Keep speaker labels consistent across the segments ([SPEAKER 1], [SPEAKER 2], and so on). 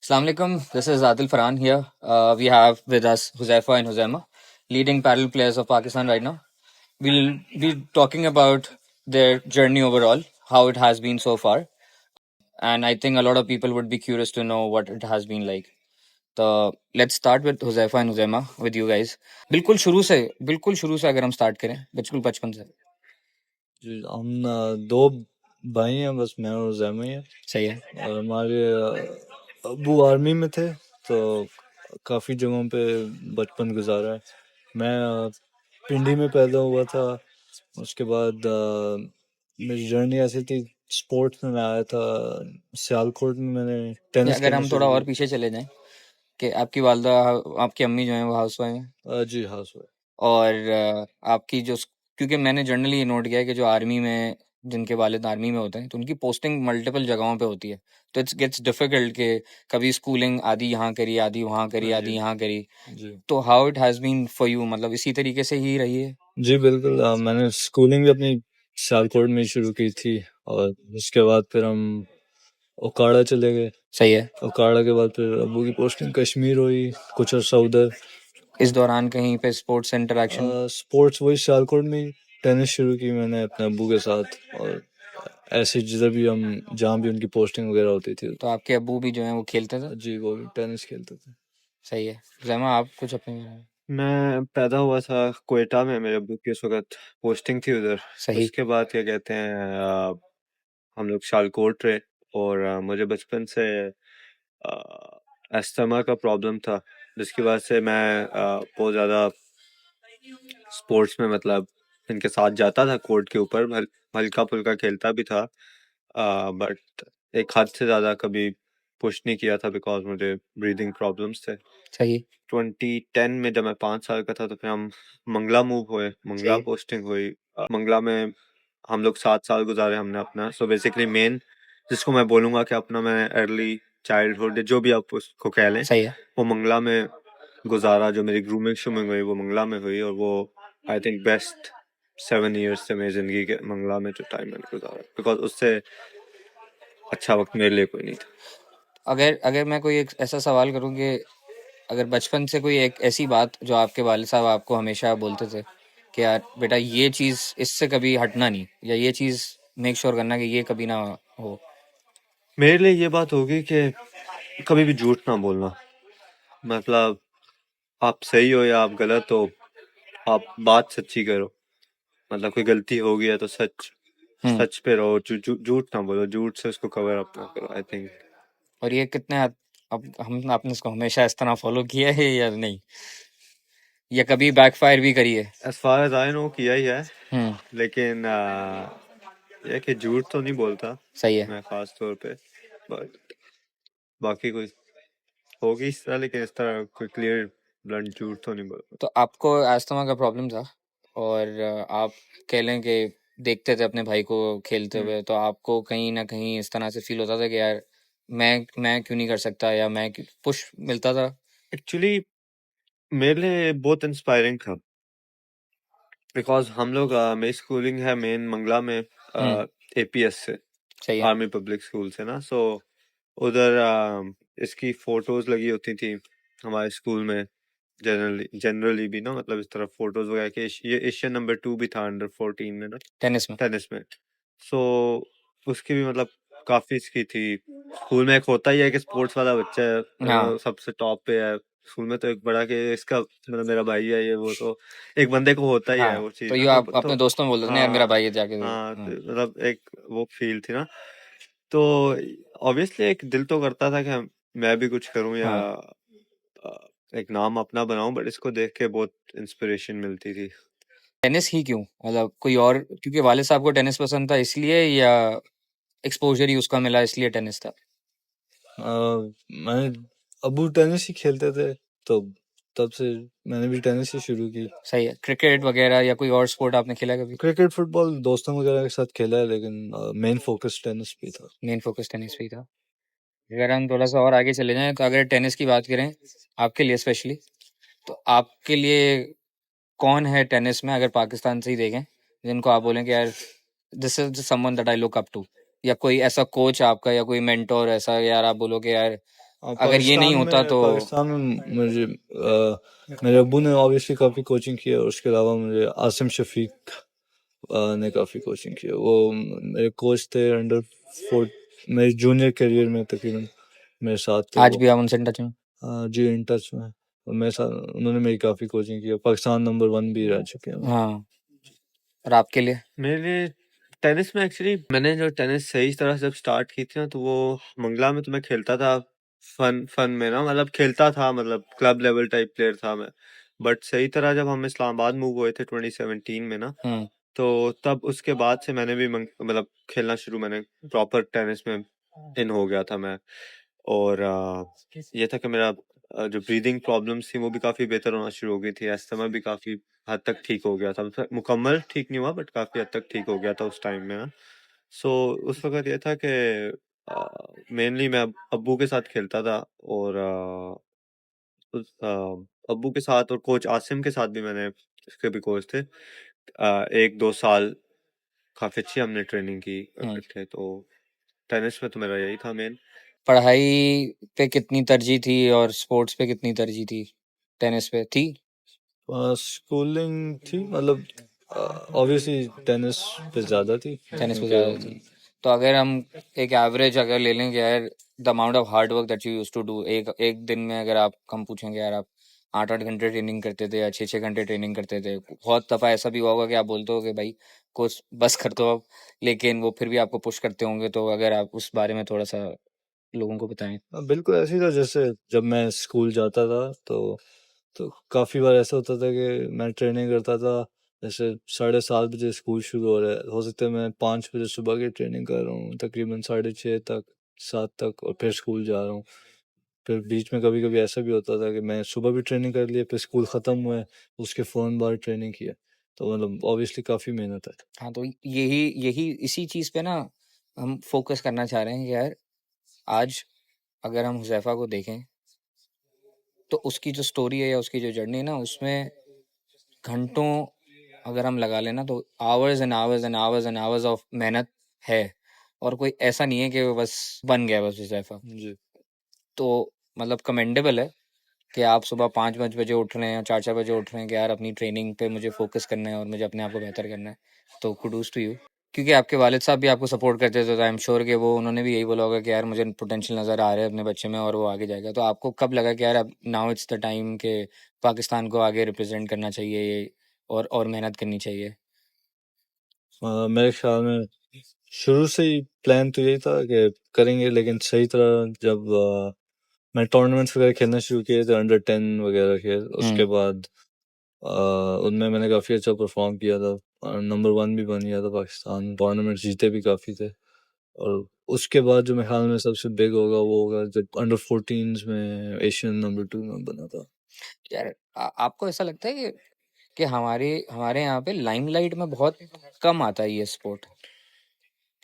[SPEAKER 1] Assalamu alaikum. This is Adil Farhan here. We have with us Huzaifa and Huzaima, leading paddle players of Pakistan right now. We'll be talking about their journey overall, how it has been so far, and I think a lot of people would be curious to know what it has been like. तो let's start with Huzaifa and Huzaima with you guys. बिल्कुल शुरू से अगर हम start करें बिल्कुल बचपन से।
[SPEAKER 2] जी, हम दो भाई हैं, बस मैं और जैमा ही है।
[SPEAKER 1] सही है।
[SPEAKER 2] और हमारे अब्बू आर्मी में थे, तो काफ़ी जगहों पे बचपन गुजारा है। मैं पिंडी में पैदा हुआ था। उसके बाद मेरी जर्नी ऐसी थी, स्पोर्ट्स में मैं आया था। सियालकोट में मैंने टेनिस
[SPEAKER 1] अगर
[SPEAKER 2] खेलना
[SPEAKER 1] हम
[SPEAKER 2] शुरू
[SPEAKER 1] थोड़ा और
[SPEAKER 2] किया।
[SPEAKER 1] पीछे चले जाएं कि आपकी वालदा, आपकी अम्मी जो है वो हाउस वाइफ है,
[SPEAKER 2] जी हाँ सर।
[SPEAKER 1] और आपकी जो, क्योंकि मैंने जनरली ये नोट किया है कि जो आर्मी में, जिनके वालिद आर्मी में होते हैं, तो उनकी पोस्टिंग मल्टीपल जगहों पे होती है, तो इट्स गेट्स डिफिकल्ट कि कभी स्कूलिंग आधी यहाँ करी, आधी वहाँ करी, आधी
[SPEAKER 2] जी
[SPEAKER 1] यहाँ करी।
[SPEAKER 2] जी
[SPEAKER 1] तो how it has been for you, मतलब इसी तरीके से ही रही है?
[SPEAKER 2] जी बिल्कुल। मैंने स्कूलिंग भी अपनी सियालकोट में ही शुरू की थी, और उसके बाद फिर हम ओकाड़ा चले गए।
[SPEAKER 1] सही है।
[SPEAKER 2] ओकाड़ा के बाद फिर अब्बू की पोस्टिंग कश्मीर हुई, कुछ अर्सा उधर।
[SPEAKER 1] इस दौरान कहीं पे स्पोर्ट्स इंटरेक्शन?
[SPEAKER 2] स्पोर्ट्स वही सियालकोट में ही टेनिस शुरू की मैंने अपने अब्बू के साथ, और ऐसे जिधर भी हम, जहाँ भी उनकी पोस्टिंग वगैरह होती थी।
[SPEAKER 1] तो आपके अब्बू भी जो हैं वो खेलते थे?
[SPEAKER 2] जी, वो भी टेनिस खेलते थे।
[SPEAKER 1] सही है। जैमा, आप कुछ अपने?
[SPEAKER 3] मैं पैदा हुआ था क्वेटा में, मेरे अब्बू की उस वक्त पोस्टिंग थी उधर।
[SPEAKER 1] सही।
[SPEAKER 3] उसके बाद क्या कहते हैं, हम लोग सियालकोट रहे, और मुझे बचपन से अस्थमा का प्रॉब्लम था, जिसकी वजह से मैं बहुत ज़्यादा स्पोर्ट्स में, मतलब इनके साथ जाता था कोर्ट के ऊपर, हल्का फुल्का खेलता भी था, बट एक हद से ज़्यादा कभी पुश नहीं किया था, बिकॉज मुझे ब्रीदिंग प्रॉब्लम्स थे।
[SPEAKER 1] सही।
[SPEAKER 3] 2010 में जब मैं 5 साल का था, तो फिर हम मंगला मूव हुए, मंगला
[SPEAKER 1] सही।
[SPEAKER 3] पोस्टिंग हुई। मंगला में हम लोग 7 साल गुजारे हमने अपना। सो बेसिकली मेन जिसको मैं बोलूँगा कि अपना मैं अर्ली चाइल्डहुड, जो भी आप उसको कह लें,
[SPEAKER 1] सही है।
[SPEAKER 3] वो मंगला में गुजारा। जो मेरी ग्रूमिंग शूमिंग हुई वो मंगला में हुई, और वो आई थिंक बेस्ट 7 ईयर्स थे मेरी ज़िंदगी के, मंगला में जो टाइम मैंने गुजारा, बिकॉज उससे अच्छा वक्त मेरे लिए कोई नहीं था।
[SPEAKER 1] अगर अगर मैं कोई एक ऐसा सवाल करूं कि अगर बचपन से कोई एक ऐसी बात जो आपके वालिद साहब आपको हमेशा बोलते थे कि यार बेटा ये चीज़ इससे कभी हटना नहीं, या ये चीज़ मेक श्योर करना कि ये कभी ना हो।
[SPEAKER 3] मेरे लिए ये बात होगी कि कभी भी झूठ ना बोलना। मतलब आप सही हो या आप गलत हो, आप बात सच्ची करो। मतलब कोई गलती हो गई है तो सच पे रहो, झूठ ना बोलो, झूठ से उसको कवर अप ना करो, आई थिंक।
[SPEAKER 1] और ये अब हम आपने इसको हमेशा इस तरह फॉलो किया है या नहीं, या कभी बैकफायर भी करी है?
[SPEAKER 3] As far as I know किया ही है, लेकिन ये कि झूठ तो नहीं बोलता।
[SPEAKER 1] सही है।
[SPEAKER 3] मैं खास तौर पे, बट बाकी कोई होगी इस तरह, लेकिन इस तरह कोई क्लियर ब्लंट झूठ तो नहीं बोलता।
[SPEAKER 1] तो आपको अस्थमा का प्रॉब्लम था, और आप कह लें कि देखते थे अपने भाई को खेलते हुए, तो आपको कहीं ना कहीं इस तरह से फील होता था कि यार मैं क्यों नहीं कर सकता, या पुश मिलता था?
[SPEAKER 3] एक्चुअली मेरे लिए बहुत इंस्पायरिंग था, बिकॉज हम लोग मेरी स्कूलिंग है मेन मंगला में, एपीएस से,
[SPEAKER 1] सही है।
[SPEAKER 3] आर्मी पब्लिक स्कूल से ना। सो उधर इसकी फोटोज लगी होती थी हमारे स्कूल में, जनरली भी ना, मतलब इस तरह फोटोज वगैरह के। ये एशियन नंबर 2 भी था अंडर 14 में ना, टेनिस में। सो उसकी भी मतलब काफी इसकी थी। स्कूल में एक होता ही है कि स्पोर्ट्स वाला बच्चा है,
[SPEAKER 1] हाँ।
[SPEAKER 3] सबसे टॉप पे है स्कूल में, तो एक बड़ा कि इसका मतलब मेरा भाई है ये, वो तो एक बंदे को होता ही है
[SPEAKER 1] हाँ,
[SPEAKER 3] वो
[SPEAKER 1] तो
[SPEAKER 3] चीज
[SPEAKER 1] ये
[SPEAKER 3] ना।
[SPEAKER 1] आप अपने दोस्तों में बोल देते ना, यार मेरा
[SPEAKER 3] हाँ
[SPEAKER 1] भाई है जाके
[SPEAKER 3] हाँ, तो
[SPEAKER 1] हाँ।
[SPEAKER 3] मतलब एक वो फील थी ना। तो ऑब्वियसली एक दिल तो करता था कि मैं भी कुछ करूं, या एक नाम अपना बनाऊं, बट इसको देख के बहुत इंस्पिरेशन मिलती थी।
[SPEAKER 1] टेनिस ही क्यों, मतलब कोई और, क्योंकि वाले साहब को टेनिस पसंद था इसलिए, या एक्सपोजर ही उसका मिला इसलिए टेनिस था?
[SPEAKER 2] मैंने अब्बू टेनिस ही खेलते थे, तो तब से मैंने भी टेनिस ही शुरू की।
[SPEAKER 1] सही है। क्रिकेट वगैरह या कोई और स्पोर्ट आपने खेला कभी?
[SPEAKER 2] क्रिकेट, फुटबॉल दोस्तों वगैरह के साथ खेला है, लेकिन मेन फोकस टेनिस पे था।
[SPEAKER 1] मेन फोकस टेनिस पे ही था। अगर हम थोड़ा सा और आगे चले जाएं, तो अगर टेनिस की बात करें आपके लिए स्पेशली, तो आपके लिए कौन है टेनिस में, अगर पाकिस्तान से ही देखें, जिनको आप बोलें कि यार this is someone that I look up to, या कोई ऐसा कोच आपका या कोई मेंटोर ऐसा, यार आप बोलो कि यार अगर ये नहीं होता तो
[SPEAKER 2] पाकिस्तान में मुझे मेरे अब्बू ने ऑब्वियसली काफ़ी कोचिंग की है, और उसके अलावा मुझे आसिम शफीक ने काफ़ी कोचिंग की है। वो मेरे कोच थे अंडर फोर, मेरे जूनियर करियर में तकरीबन मेरे साथ थे
[SPEAKER 1] आज
[SPEAKER 2] वो।
[SPEAKER 1] भी आप उनसे टच में?
[SPEAKER 2] जी इन टच में, और मेरे साथ उन्होंने मेरी काफ़ी कोचिंग की है। पाकिस्तान नंबर 1 भी रह चुके हैं वो।
[SPEAKER 1] हाँ, और आपके लिए?
[SPEAKER 3] मेरे टेनिस में एक्चुअली मैंने जो टेनिस सही तरह से जब स्टार्ट की थी ना, तो वो मंगला में तो मैं खेलता था फन में ना, मतलब खेलता था, मतलब क्लब लेवल टाइप प्लेयर था मैं। बट सही तरह जब हम इस्लामाबाद मूव हुए थे 2017 में ना,
[SPEAKER 1] हम्म
[SPEAKER 3] तो तब उसके बाद से मैंने भी मतलब खेलना शुरू, मैंने प्रॉपर टेनिस में इन हो गया था मैं। और ये था कि मेरा जो ब्रीदिंग प्रॉब्लम्स थी वो भी काफ़ी बेहतर होना शुरू हो गई थी, अस्थमा भी काफ़ी हद तक ठीक हो गया था, मतलब मुकम्मल ठीक नहीं हुआ बट काफ़ी हद तक ठीक हो गया था उस टाइम में ना। सो उस वक़्त ये था कि मेनली मैं अब्बू के साथ खेलता था, और अब्बू के साथ और कोच आसिम के साथ भी, मैंने उसके भी कोच थे। 1-2 साल काफ़ी अच्छी हमने ट्रेनिंग की
[SPEAKER 1] हम्म
[SPEAKER 3] इकट्ठे, तो टेनिस में तो मेरा यही था मेन।
[SPEAKER 1] पढ़ाई पे कितनी तरजीह थी और स्पोर्ट्स पे कितनी तरजीह थी? टेनिस पे थी?
[SPEAKER 2] स्कूलिंग थी, मतलब ऑब्वियसली टेनिस पे ज़्यादा थी,
[SPEAKER 1] टेनिस पे
[SPEAKER 2] क्योंकि
[SPEAKER 1] ज़्यादा थी। तो अगर हम एक एवरेज अगर ले लें कि यार the amount of hard work that you used to do, एक एक दिन में अगर आप हम पूछेंगे यार आप 8-8 घंटे ट्रेनिंग करते थे या 6-6 घंटे ट्रेनिंग करते थे, बहुत दफ़ा ऐसा भी हुआ होगा कि आप बोलते हो कि भाई कोच बस कर दो अब, लेकिन वो फिर भी आपको पुश करते होंगे, तो अगर आप उस बारे में थोड़ा सा लोगों को बताएं।
[SPEAKER 2] बिल्कुल ऐसे ही था। जैसे जब मैं स्कूल जाता था तो काफ़ी बार ऐसा होता था कि मैं ट्रेनिंग करता था, जैसे 7:30 बजे स्कूल शुरू हो रहा है, हो सकता है मैं 5 बजे सुबह की ट्रेनिंग कर रहा हूँ तकरीबन 6:30 तक, 7 तक, और फिर स्कूल जा रहा हूँ। फिर बीच में कभी कभी ऐसा भी होता था कि मैं सुबह भी ट्रेनिंग कर लिया, फिर स्कूल ख़त्म हुआ है, उसके फ़ौरन बाद ट्रेनिंग किया। तो मतलब ऑब्वियसली काफ़ी मेहनत है।
[SPEAKER 1] हाँ, तो यही यही इसी चीज़ पे ना हम फोकस करना चाह रहे हैं कि यार आज अगर हम हुज़ैफ़ा को देखें तो उसकी जो स्टोरी है या उसकी जो जर्नी है ना, उसमें घंटों अगर हम लगा लेना तो hours and hours and hours and hours of मेहनत है, और कोई ऐसा नहीं है कि वो बस बन गया बस हुज़ैफ़ा।
[SPEAKER 2] जी
[SPEAKER 1] तो मतलब कमेंडेबल है कि आप सुबह 5-5 बजे उठ रहे हैं या 4-4 बजे उठ रहे हैं कि यार अपनी ट्रेनिंग पे मुझे फोकस करना है और मुझे अपने आप को बेहतर करना है। तो कुडोज टू यू, क्योंकि आपके वालिद साहब भी आपको सपोर्ट करते थे, तो आई एम श्योर कि वो उन्होंने भी यही बोला होगा कि यार मुझे पोटेंशियल नज़र आ रहा है अपने बच्चे में और वो आगे जाएगा। तो आपको कब लगा कि यार अब नाउ इट्स द टाइम के पाकिस्तान को आगे रिप्रेजेंट करना चाहिए और मेहनत करनी चाहिए?
[SPEAKER 2] मेरे ख्याल में शुरू से ही प्लान तो यही था कि करेंगे, लेकिन सही तरह जब मैं टूर्नामेंट्स वगैरह खेलना शुरू किए थे, अंडर 10 वगैरह के, उसके बाद उनमें मैंने काफ़ी अच्छा परफॉर्म किया था, नंबर 1 भी बन गया था पाकिस्तान, टूर्नामेंट जीते भी काफ़ी थे। और उसके बाद जो मेरे ख्याल में सबसे बिग होगा वो होगा जब अंडर 14 में एशियन नंबर 2 में बना था।
[SPEAKER 1] यार आपको ऐसा लगता है कि हमारे हमारे यहाँ पे लाइमलाइट में बहुत कम आता है ये स्पोर्ट?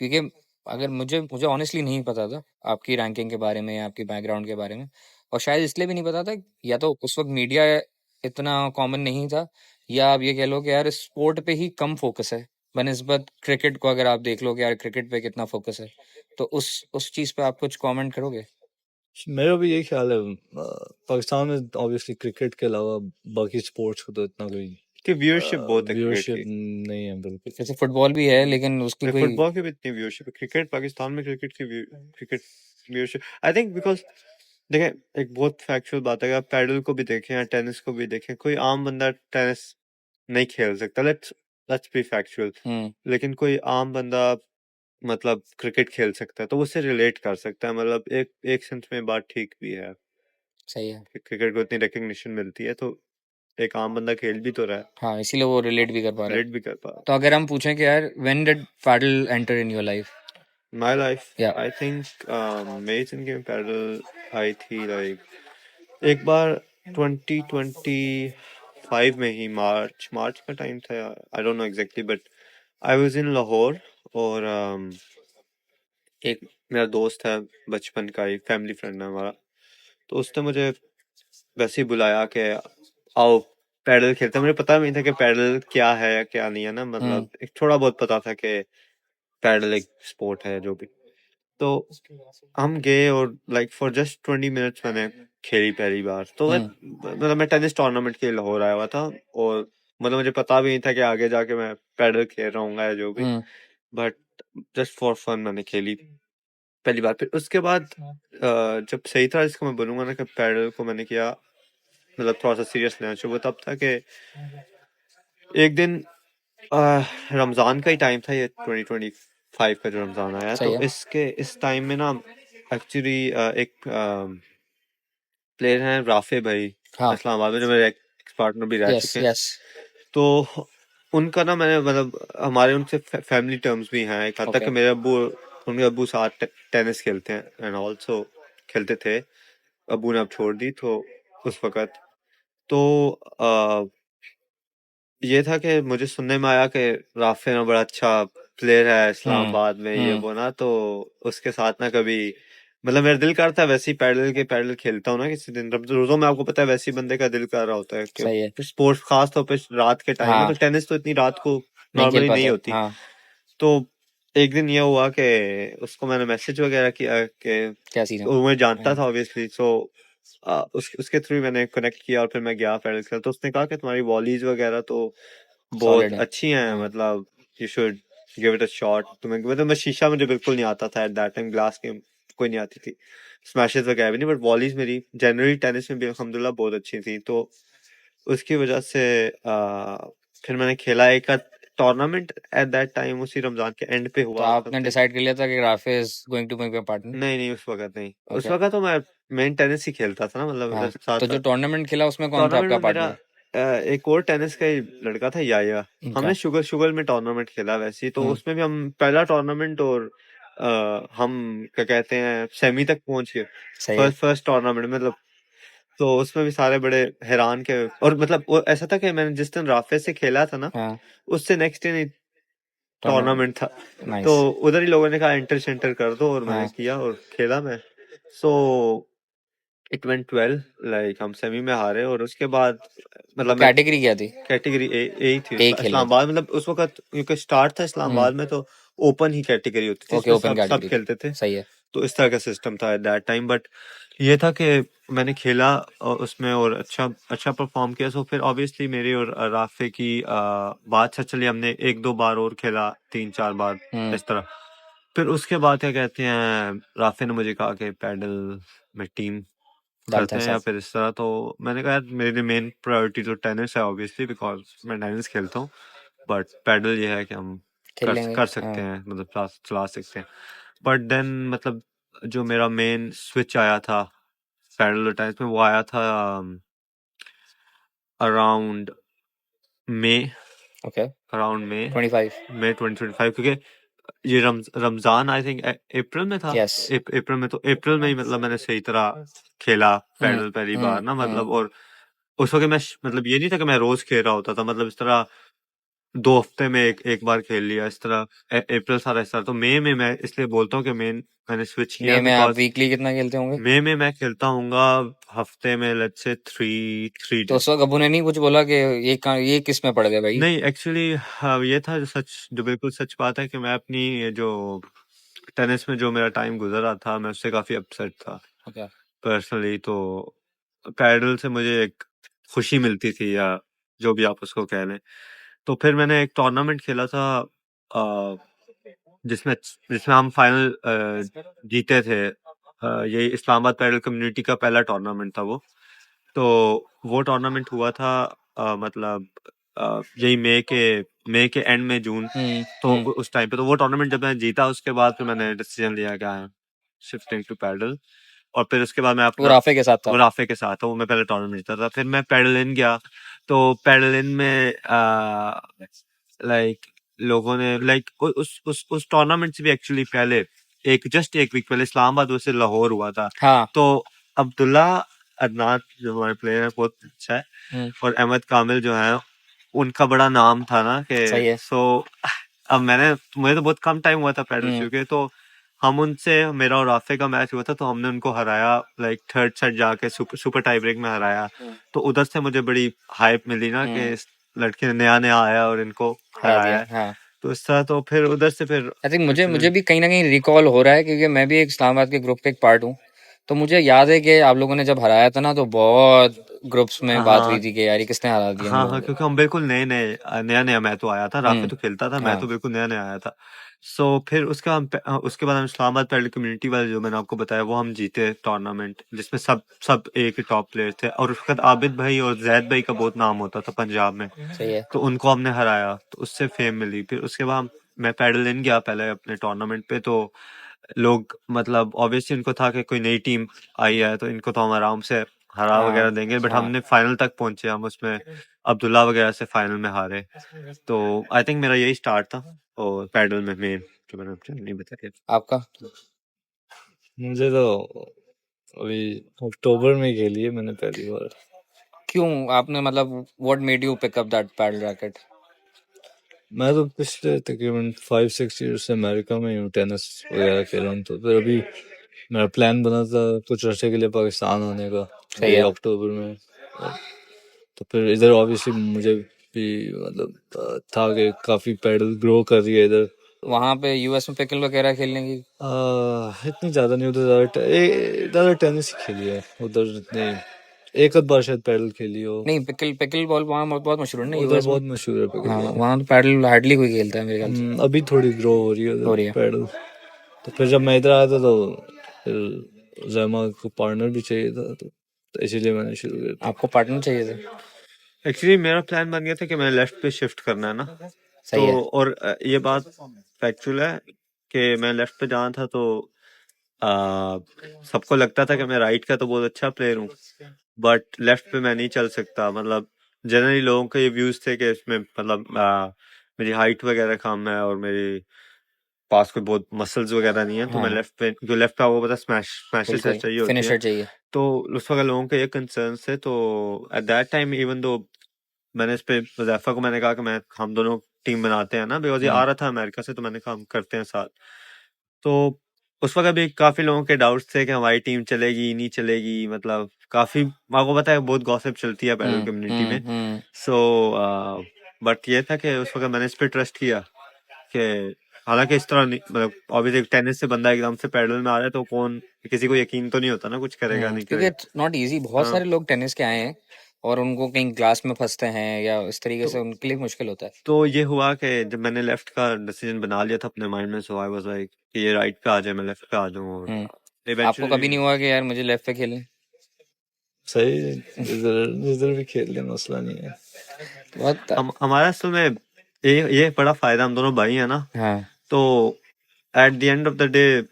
[SPEAKER 1] क्योंकि अगर मुझे मुझे ऑनेस्टली नहीं पता था आपकी रैंकिंग के बारे में या आपकी बैकग्राउंड के बारे में, और शायद इसलिए भी नहीं पता था, या तो उस वक्त मीडिया इतना कॉमन नहीं था, या आप ये कह लो कि यार स्पोर्ट पे ही कम फोकस है बनिस्बत क्रिकेट को। अगर आप देख लो कि यार क्रिकेट पे कितना फोकस है, तो उस चीज़ पे आप कुछ कमेंट करोगे?
[SPEAKER 2] मेरा भी यही ख्याल है। पाकिस्तान में ऑब्वियसली क्रिकेट के अलावा बाकी स्पोर्ट्स को तो इतना कोई
[SPEAKER 3] कि व्यूअरशिप बहुत है क्रिकेट
[SPEAKER 2] व्यूअरशिप
[SPEAKER 3] की।
[SPEAKER 2] नहीं है बिल्कुल।
[SPEAKER 1] जैसे फुटबॉल भी है लेकिन उसकी कोई
[SPEAKER 3] फुटबॉल की भी इतनी व्यूअरशिप है, क्रिकेट पाकिस्तान में cricket viewership I think because देखें, एक बहुत फैक्चुअल बात है, आप पैडल को भी देखें या टेनिस को भी देखें, कोई आम बंदा टेनिस नहीं खेल सकता, लेट्स लेट्स बी फैक्चुअल।
[SPEAKER 1] हम्म
[SPEAKER 3] लेकिन कोई आम बंदा मतलब क्रिकेट खेल सकता है, तो वो उससे रिलेट कर सकता है, मतलब एक एक सेंस में बात ठीक भी है
[SPEAKER 1] सही है।
[SPEAKER 3] कि क्रिकेट को इतनी रिकग्निशन मिलती है, तो एक आम बंदा खेल भी तो रहा है,
[SPEAKER 1] हाँ, इसीलिए वो रिलेट भी कर पा रहा है।
[SPEAKER 3] रिलेट भी कर पा।
[SPEAKER 1] तो अगर हम पूछें कि यार when did padel enter in your life?
[SPEAKER 3] My life,
[SPEAKER 1] या
[SPEAKER 3] I think मेरी जिंदगी में पैडल आई थी लाइक एक बार 2025 में ही, मार्च मार्च का टाइम था, I don't know exactly, but I was in Lahore, और एक मेरा दोस्त है बचपन का ही, फैमिली फ्रेंड है हमारा, तो उसने मुझे वैसे ही बुलाया कि आओ पैडल खेलते हैं। मुझे पता भी नहीं था कि पैडल क्या है या क्या नहीं है ना, मतलब एक थोड़ा बहुत पता था कि पैडल एक स्पोर्ट है जो भी। तो हम गए और लाइक फॉर जस्ट 20 मिनट्स मैंने खेली पहली बार। तो मतलब मैं टेनिस टूर्नामेंट के लिए लाहौर आया हुआ था, और मतलब मुझे पता भी नहीं था कि आगे जाके मैं पैडल खेल रहा हूँ या जो भी, बट जस्ट फॉर फन मैंने खेली पहली बार। फिर उसके बाद जब सही तरह इसको मैं बोलूंगा ना कि पैडल को मैंने किया, मतलब थोड़ा सा सीरियस लेना शुरू, तब था कि एक दिन रमजान का ही टाइम था, ये 2025 का जो रमजान आया,
[SPEAKER 1] सही
[SPEAKER 3] तो
[SPEAKER 1] है।
[SPEAKER 3] इस टाइम में ना एक्चुअली एक प्लेयर हैं राफे भाई,
[SPEAKER 1] हाँ।
[SPEAKER 3] इस्लामाबाद में, जो मेरे एक्स पार्टनर भी रह
[SPEAKER 1] यस
[SPEAKER 3] चुके हैं।
[SPEAKER 1] यस।
[SPEAKER 3] तो उनका ना मैंने मतलब हमारे उनसे फैमिली टर्म्स भी हैं एक हद तक,
[SPEAKER 1] ओके।
[SPEAKER 3] कि मेरे उनके अब्बू साथ टेनिस खेलते हैं एंड ऑल्सो खेलते थे। अब्बू ने अब छोड़ दी तो उस वक्त तो ये था कि मुझे सुनने में आया कि राफे ना बड़ा अच्छा प्लेयर है इस्लामाबाद में, ये वो ना, तो उसके साथ ना कभी मतलब मेरा दिल करता है वैसे ही पैडल खेलता हूँ ना किसी दिन। रोजों में आपको पता है वैसे ही बंदे का दिल कर रहा होता है
[SPEAKER 1] सही है।
[SPEAKER 3] कि स्पोर्ट्स, खास तौर पे रात के टाइम में,
[SPEAKER 1] हाँ,
[SPEAKER 3] तो टेनिस तो इतनी रात को
[SPEAKER 1] नहीं खेल
[SPEAKER 3] नॉर्मली नहीं
[SPEAKER 1] पाते।
[SPEAKER 3] होती।
[SPEAKER 1] हाँ।
[SPEAKER 3] तो एक दिन ये हुआ कि उसको मैंने मैसेज वगैरह किया कि
[SPEAKER 1] क्या सीन है?
[SPEAKER 3] वो मुझे जानता था ऑब्वियसली, सो उसके थ्रू मैंने कनेक्ट किया और फिर मैं गया पैडल खेल। तो उसने कहा कि तुम्हारी वॉलीज वगैरह तो बहुत
[SPEAKER 1] सॉलिड है।
[SPEAKER 3] अच्छी हैं, मतलब you should give it a shot. तुम्हें मतलब मैं शीशा मुझे बिल्कुल नहीं आता था at that time, glass game कोई नहीं आती थी, स्मैशेस वगैरह भी नहीं, बट वॉलीज मेरी जनरली टेनिस में भी अल्हम्दुलिल्लाह बहुत अच्छी थी। तो उसकी वजह से फिर मैंने खेला एक टूर्नामेंट एट दैट टाइम, उसी रमजान के एंड पे
[SPEAKER 1] तो
[SPEAKER 3] हुआ
[SPEAKER 1] आपने
[SPEAKER 3] something।
[SPEAKER 1] डिसाइड कर लिया था कि Rafe is going to make your partner?
[SPEAKER 3] नहीं नहीं, उस वक्त नहीं, उस
[SPEAKER 1] ओके।
[SPEAKER 3] वक्त तो मैं मेन टेनिस ही खेलता था ना, मतलब
[SPEAKER 1] हाँ,
[SPEAKER 3] साथ
[SPEAKER 1] तो जो
[SPEAKER 3] साथ।
[SPEAKER 1] टूर्नामेंट खेला उसमें कौन था
[SPEAKER 3] टूर्नामेंट
[SPEAKER 1] आपका
[SPEAKER 3] में मेरा
[SPEAKER 1] पार्टनर?
[SPEAKER 3] एक और टेनिस का ही लड़का था, याया।
[SPEAKER 1] उनका।
[SPEAKER 3] हमने शुगर शुगर में टूर्नामेंट खेला वैसे ही, तो
[SPEAKER 1] हम्म।
[SPEAKER 3] उसमें भी हम पहला टूर्नामेंट, और हम क्या कहते हैं सेमी तक पहुंच गए
[SPEAKER 1] सही है।
[SPEAKER 3] फर्स्ट टूर्नामेंट में, मतलब। तो उसमें भी सारे बड़े हैरान के, और मतलब वो ऐसा था कि मैंने जिस दिन राफे से खेला था ना,
[SPEAKER 1] हाँ,
[SPEAKER 3] उससे नेक्स्ट दिन ही
[SPEAKER 1] टूर्नामेंट।
[SPEAKER 3] टूर्नामेंट था। तो
[SPEAKER 1] नाइस।
[SPEAKER 3] उधर ही लोगों ने कहा एंटर सेंटर कर दो, और मैंने
[SPEAKER 1] हाँ,
[SPEAKER 3] किया और खेला मैं। So it went well, like हम सेमी में हारे, और उसके बाद मतलब मैं
[SPEAKER 1] कैटेगरी क्या थी?
[SPEAKER 3] कैटेगरी ए ही थी।
[SPEAKER 1] ए खेल रहे थे।
[SPEAKER 3] इस्लामाबाद मतलब उस वक्त क्योंकि स्टार्ट था इस्लामाबाद में, तो ओपन ही कैटेगरी होती थी,
[SPEAKER 1] ओके,
[SPEAKER 3] इसमें
[SPEAKER 1] ओपन
[SPEAKER 3] सब
[SPEAKER 1] कैटेगरी थी।
[SPEAKER 3] खेलते थे।
[SPEAKER 1] सही है।
[SPEAKER 3] तो इस तरह का सिस्टम था एट दैट टाइम। बट ये था कि मैंने खेला उसमें, और अच्छा अच्छा परफॉर्म किया। सो फिर ऑब्वियसली मेरी और राफे की बात सच चली, हमने एक दो बार और खेला, 3-4 बार इस तरह। फिर उसके बाद क्या कहते हैं, राफे ने मुझे कहा कि पैडल में टीम
[SPEAKER 1] डालते
[SPEAKER 3] करते
[SPEAKER 1] हैं
[SPEAKER 3] हैं या
[SPEAKER 1] साथ।
[SPEAKER 3] फिर इस तरह। तो मैंने कहा यार मेरी मेन प्रायोरिटी तो टेनिस है ऑब्वियसली, बिकॉज मैं टेनिस खेलता हूँ, बट पैडल ये है कि हम
[SPEAKER 1] खेल लेंगे।
[SPEAKER 3] कर
[SPEAKER 1] हाँ।
[SPEAKER 3] सकते हैं, मतलब चला सकते हैं। बट देन मतलब जो मेरा मेन स्विच आया था पैडल और टेनिस में, वो आया था अराउंड मई,
[SPEAKER 1] ओके।
[SPEAKER 3] अराउंड
[SPEAKER 1] 25।
[SPEAKER 3] मई 2025, क्योंकि ये रमजान आई थिंक अप्रैल में था।
[SPEAKER 1] यस।
[SPEAKER 3] अप्रैल में, तो अप्रैल में ही मतलब मैंने सही तरह खेला पैडल पहली बार ना, मतलब। और उस वक्त मैं मतलब ये नहीं था कि मैं रोज खेल रहा होता था, मतलब इस तरह 2 हफ्ते में एक बार खेल लिया इस तरह। अप्रैल सारा इस तरह। तो मई में मैं इसलिए बोलता हूँ कि मैंने स्विच किया
[SPEAKER 1] मई में आप
[SPEAKER 3] बिकॉज
[SPEAKER 1] वीकली कितना खेलते होंगे?
[SPEAKER 3] मई में मैं खेलता हूँगा हफ्ते में लेट्स से 3
[SPEAKER 1] तो उस वक्त अबू ने नहीं कुछ बोला कि ये किस में पड़ गए भाई?
[SPEAKER 3] नहीं, एक्चुअली ये था जो बिल्कुल सच बात है कि मैं अपनी ये जो टेनिस में जो मेरा टाइम गुजरा था, मैं उससे काफी अपसेट था
[SPEAKER 1] ओके।
[SPEAKER 3] पर्सनली। तो पैडल से मुझे एक खुशी मिलती थी, या जो भी आप उसको कह लें। तो फिर मैंने एक टूर्नामेंट खेला था अ, जिसमें जिसमें हम फाइनल जीते थे। यही इस्लामाबाद पैडल कम्युनिटी का पहला टूर्नामेंट था वो। तो वो टूर्नामेंट हुआ था मतलब यही मई के एंड में, जून। तो उस टाइम पे तो वो टूर्नामेंट जब मैं जीता, उसके बाद फिर मैंने डिसीजन लिया कि I am shifting to padel. और फिर उसके बाद मैं
[SPEAKER 1] वो
[SPEAKER 3] अपना
[SPEAKER 1] राफे के साथ था।
[SPEAKER 3] वो राफे के साथ था, वो मैं पहले टूर्नामेंट जीता था। फिर मैं पैडल इन गया, तो पैडल इन में लाइक लोगों ने लाइक उस टूर्नामेंट से भी एक्चुअली पहले एक वीक पहले इस्लामाबाद वैसे लाहौर हुआ था।
[SPEAKER 1] हाँ।
[SPEAKER 3] तो अब्दुल्ला अदनान जो हमारे प्लेयर है बहुत अच्छा है, और अहमद कामिल जो है, उनका बड़ा नाम था ना
[SPEAKER 1] सही
[SPEAKER 3] कि
[SPEAKER 1] है।
[SPEAKER 3] सो अब मुझे तो बहुत कम टाइम हुआ था पैडल शुरू के, तो हम उनसे, मेरा और राफे का मैच हुआ था, तो हमने उनको हराया, लाइक थर्ड सेट जाके सुपर टाई ब्रेक में हराया। तो उधर से मुझे बड़ी हाइप मिली ना कि इस लड़के ने नया नया आया और इनको
[SPEAKER 1] हरा
[SPEAKER 3] हराया
[SPEAKER 1] दिया।
[SPEAKER 3] है।
[SPEAKER 1] हाँ।
[SPEAKER 3] तो इस तरह तो फिर उधर से फिर
[SPEAKER 1] आई थिंक मुझे
[SPEAKER 3] actually-
[SPEAKER 1] मुझे भी कहीं ना कहीं रिकॉल हो रहा है क्योंकि मैं भी एक इस्लामाबाद के ग्रुप का एक पार्ट हूँ। तो मुझे याद है कि आप लोगों ने जब हराया था ना तो बहुत ग्रुप्स में बात हुई
[SPEAKER 3] हाँ
[SPEAKER 1] थी कि यार ये किसने हरा दिया इन
[SPEAKER 3] हाँ
[SPEAKER 1] लोगों
[SPEAKER 3] हाँ
[SPEAKER 1] को।
[SPEAKER 3] क्योंकि हम बिल्कुल नया नया मैं तो आया था, राफे तो खेलता था, मैं
[SPEAKER 1] हाँ
[SPEAKER 3] तो बिल्कुल नया नया आया था। सो फिर उसके बाद हम इस्लामाबाद पैडल कम्युनिटी वाले जो मैंने आपको बताया वो हम जीते टूर्नामेंट, जिसमें सब सब एक ही टॉप प्लेयर थे, और उसके बाद आबिद भाई और जैद भाई का बहुत नाम होता था पंजाब में,
[SPEAKER 1] सही है।
[SPEAKER 3] तो उनको हमने हराया, तो उससे फेम मिली। फिर उसके बाद मैं पैडल इन गया पहले अपने टूर्नामेंट पे, तो लोग मतलब ऑब्वियसली उनको था कि कोई नई टीम आई है तो इनको तो हम आराम से हरा
[SPEAKER 1] हाँ
[SPEAKER 3] वगैरह देंगे, बट
[SPEAKER 1] हाँ
[SPEAKER 3] हमने फाइनल तक पहुंचे, हम उसमें अब्दुल्ला वगैरह से फाइनल में हारे। तो आई थिंक मेरा यही स्टार्ट था और पैडल में मेन जो मैंने आपको नहीं बताया।
[SPEAKER 1] आपका
[SPEAKER 2] मुझे तो अभी अक्टूबर में खेली है मैंने पहली बार।
[SPEAKER 1] क्यों आपने मतलब what made you pick up that padel racket?
[SPEAKER 2] मैं तो पिछले तकरीबन 5-6 ईयर से अमेरिका में हूँ, टेनिस वगैरह खेल रहा हूँ। तो फिर अभी मेरा प्लान बना था कुछ अर्से के लिए पाकिस्तान आने का
[SPEAKER 1] सही
[SPEAKER 2] ये
[SPEAKER 1] है।
[SPEAKER 2] अक्टूबर में। तो फिर इधर ऑब्वियसली मुझे भी मतलब था कि काफ़ी पैडल ग्रो कर रही है इधर।
[SPEAKER 1] वहाँ पे यूएस में पिकल वगैरह खेलने की
[SPEAKER 2] इतनी ज़्यादा नहीं, उधर ज़्यादा टेनिस ही खेली है उधर, इतनी एक आध बार शायद पैडल खेली हो।
[SPEAKER 1] नहीं, पिकल बॉल वहाँ बहुत मशहूर है ना
[SPEAKER 2] उधर
[SPEAKER 1] यूएस में।
[SPEAKER 2] बहुत मशहूर है
[SPEAKER 1] हाँ
[SPEAKER 2] पिकल
[SPEAKER 1] वहाँ तो पैडल हार्डली कोई खेलता है मेरे ख्याल से।
[SPEAKER 2] अभी थोड़ी ग्रो हो रही है
[SPEAKER 1] हो
[SPEAKER 2] उधर
[SPEAKER 1] रही है।
[SPEAKER 2] पैडल। तो फिर जब मैं इधर आया था तो फिर जैमा को पार्टनर भी चाहिए था, तो इसीलिए मैंने शुरू किया था।
[SPEAKER 1] आपको पार्टनर चाहिए था?
[SPEAKER 3] एक्चुअली मेरा प्लान बन गया था कि मैं लेफ्ट पे शिफ्ट करना है ना,
[SPEAKER 1] सही
[SPEAKER 3] तो
[SPEAKER 1] है।
[SPEAKER 3] और ये बात फैक्चुअल है कि मैं लेफ्ट पे जाना था, तो सबको लगता था कि मैं राइट का तो बहुत अच्छा प्लेयर हूँ, बट लेफ्ट पे मैं नहीं चल सकता। मतलब जनरली लोगों के ये व्यूज थे कि इसमें मतलब मेरी हाइट वगैरह कम है और मेरे पास कोई बहुत मसल्स वगैरह नहीं है, तो मैं
[SPEAKER 1] हाँ
[SPEAKER 3] लेफ्ट पे, जो लेफ्ट पे आपको पता स्मैशेस
[SPEAKER 1] बिल्कुल
[SPEAKER 3] चाहिए होती
[SPEAKER 1] फिनिशर
[SPEAKER 3] हैं,
[SPEAKER 1] चाहिए।
[SPEAKER 3] तो उस वक्त लोगों के ये कंसर्न थे। तो at that time even though मैंने इस पे मुजफ्फर को मैंने कहा कि मैं हम दोनों टीम बनाते हैं ना, बिकॉज ये आ रहा था अमेरिका से, तो मैंने कहा हम करते हैं साथ। तो उस वक्त भी काफी लोगों के डाउट्स थे कि हमारी टीम चलेगी नहीं चलेगी, मतलब काफी आपको पता है बहुत गॉसिप चलती है पैडल कम्युनिटी में।
[SPEAKER 1] हम्म।
[SPEAKER 3] सो बट ये था कि उस वक्त मैंने इस पे ट्रस्ट किया कि हालांकि इस तरह नहीं, मतलब ऑब्वियसली टेनिस से बंदा एकदम से पैडल में आ रहा है तो कौन, किसी को यकीन तो नहीं होता ना कुछ करेगा नहीं
[SPEAKER 1] क्योंकि
[SPEAKER 3] करेगा।
[SPEAKER 1] It's not easy. बहुत
[SPEAKER 3] हाँ
[SPEAKER 1] सारे लोग टेनिस के आए हैं और उनको कहीं ग्लास में फंसते हैं या इस तरीके से
[SPEAKER 3] तो
[SPEAKER 1] उनके लिए मुश्किल होता है।
[SPEAKER 3] तो ये हुआ कि जब मैंने लेफ्ट का डिसीजन बना लिया था अपने माइंड में, सो आई वाज लाइक कि ये राइट पे आ जाए मैं लेफ्ट पे आ जाऊं, और
[SPEAKER 1] आपको कभी
[SPEAKER 3] इवेंचुअली
[SPEAKER 1] नहीं हुआ कि यार मुझे लेफ्ट पे खेलने?
[SPEAKER 2] सही, इधर इधर भी खेल ले, मसला नहीं है।
[SPEAKER 1] बहुत
[SPEAKER 3] हमारा असल में ये बड़ा फायदा, हम दोनों भाई हैं ना,
[SPEAKER 1] हाँ
[SPEAKER 3] तो at the end of the day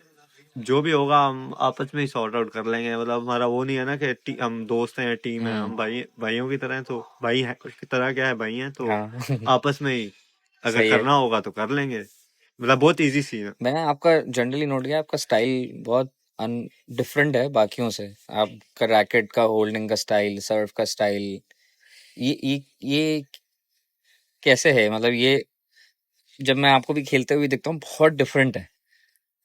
[SPEAKER 3] जो भी होगा हम आपस में ही सॉर्ट आउट कर लेंगे। मतलब हमारा वो नहीं है ना कि हम दोस्त हैं, टीम है, हम भाइयों की तरह हैं, तो भाई है की तरह क्या है, भाई हैं, तो
[SPEAKER 1] हाँ
[SPEAKER 3] आपस में ही अगर
[SPEAKER 1] सही है।
[SPEAKER 3] करना होगा तो कर लेंगे। मतलब बहुत इजी सीन है।
[SPEAKER 1] मैंने आपका जनरली नोट किया, आपका स्टाइल बहुत डिफरेंट है बाकियों से। आपका रैकेट का होल्डिंग का स्टाइल, सर्व का स्टाइल, ये कैसे है? मतलब ये जब मैं आपको भी खेलते हुए देखता हूँ बहुत डिफरेंट है।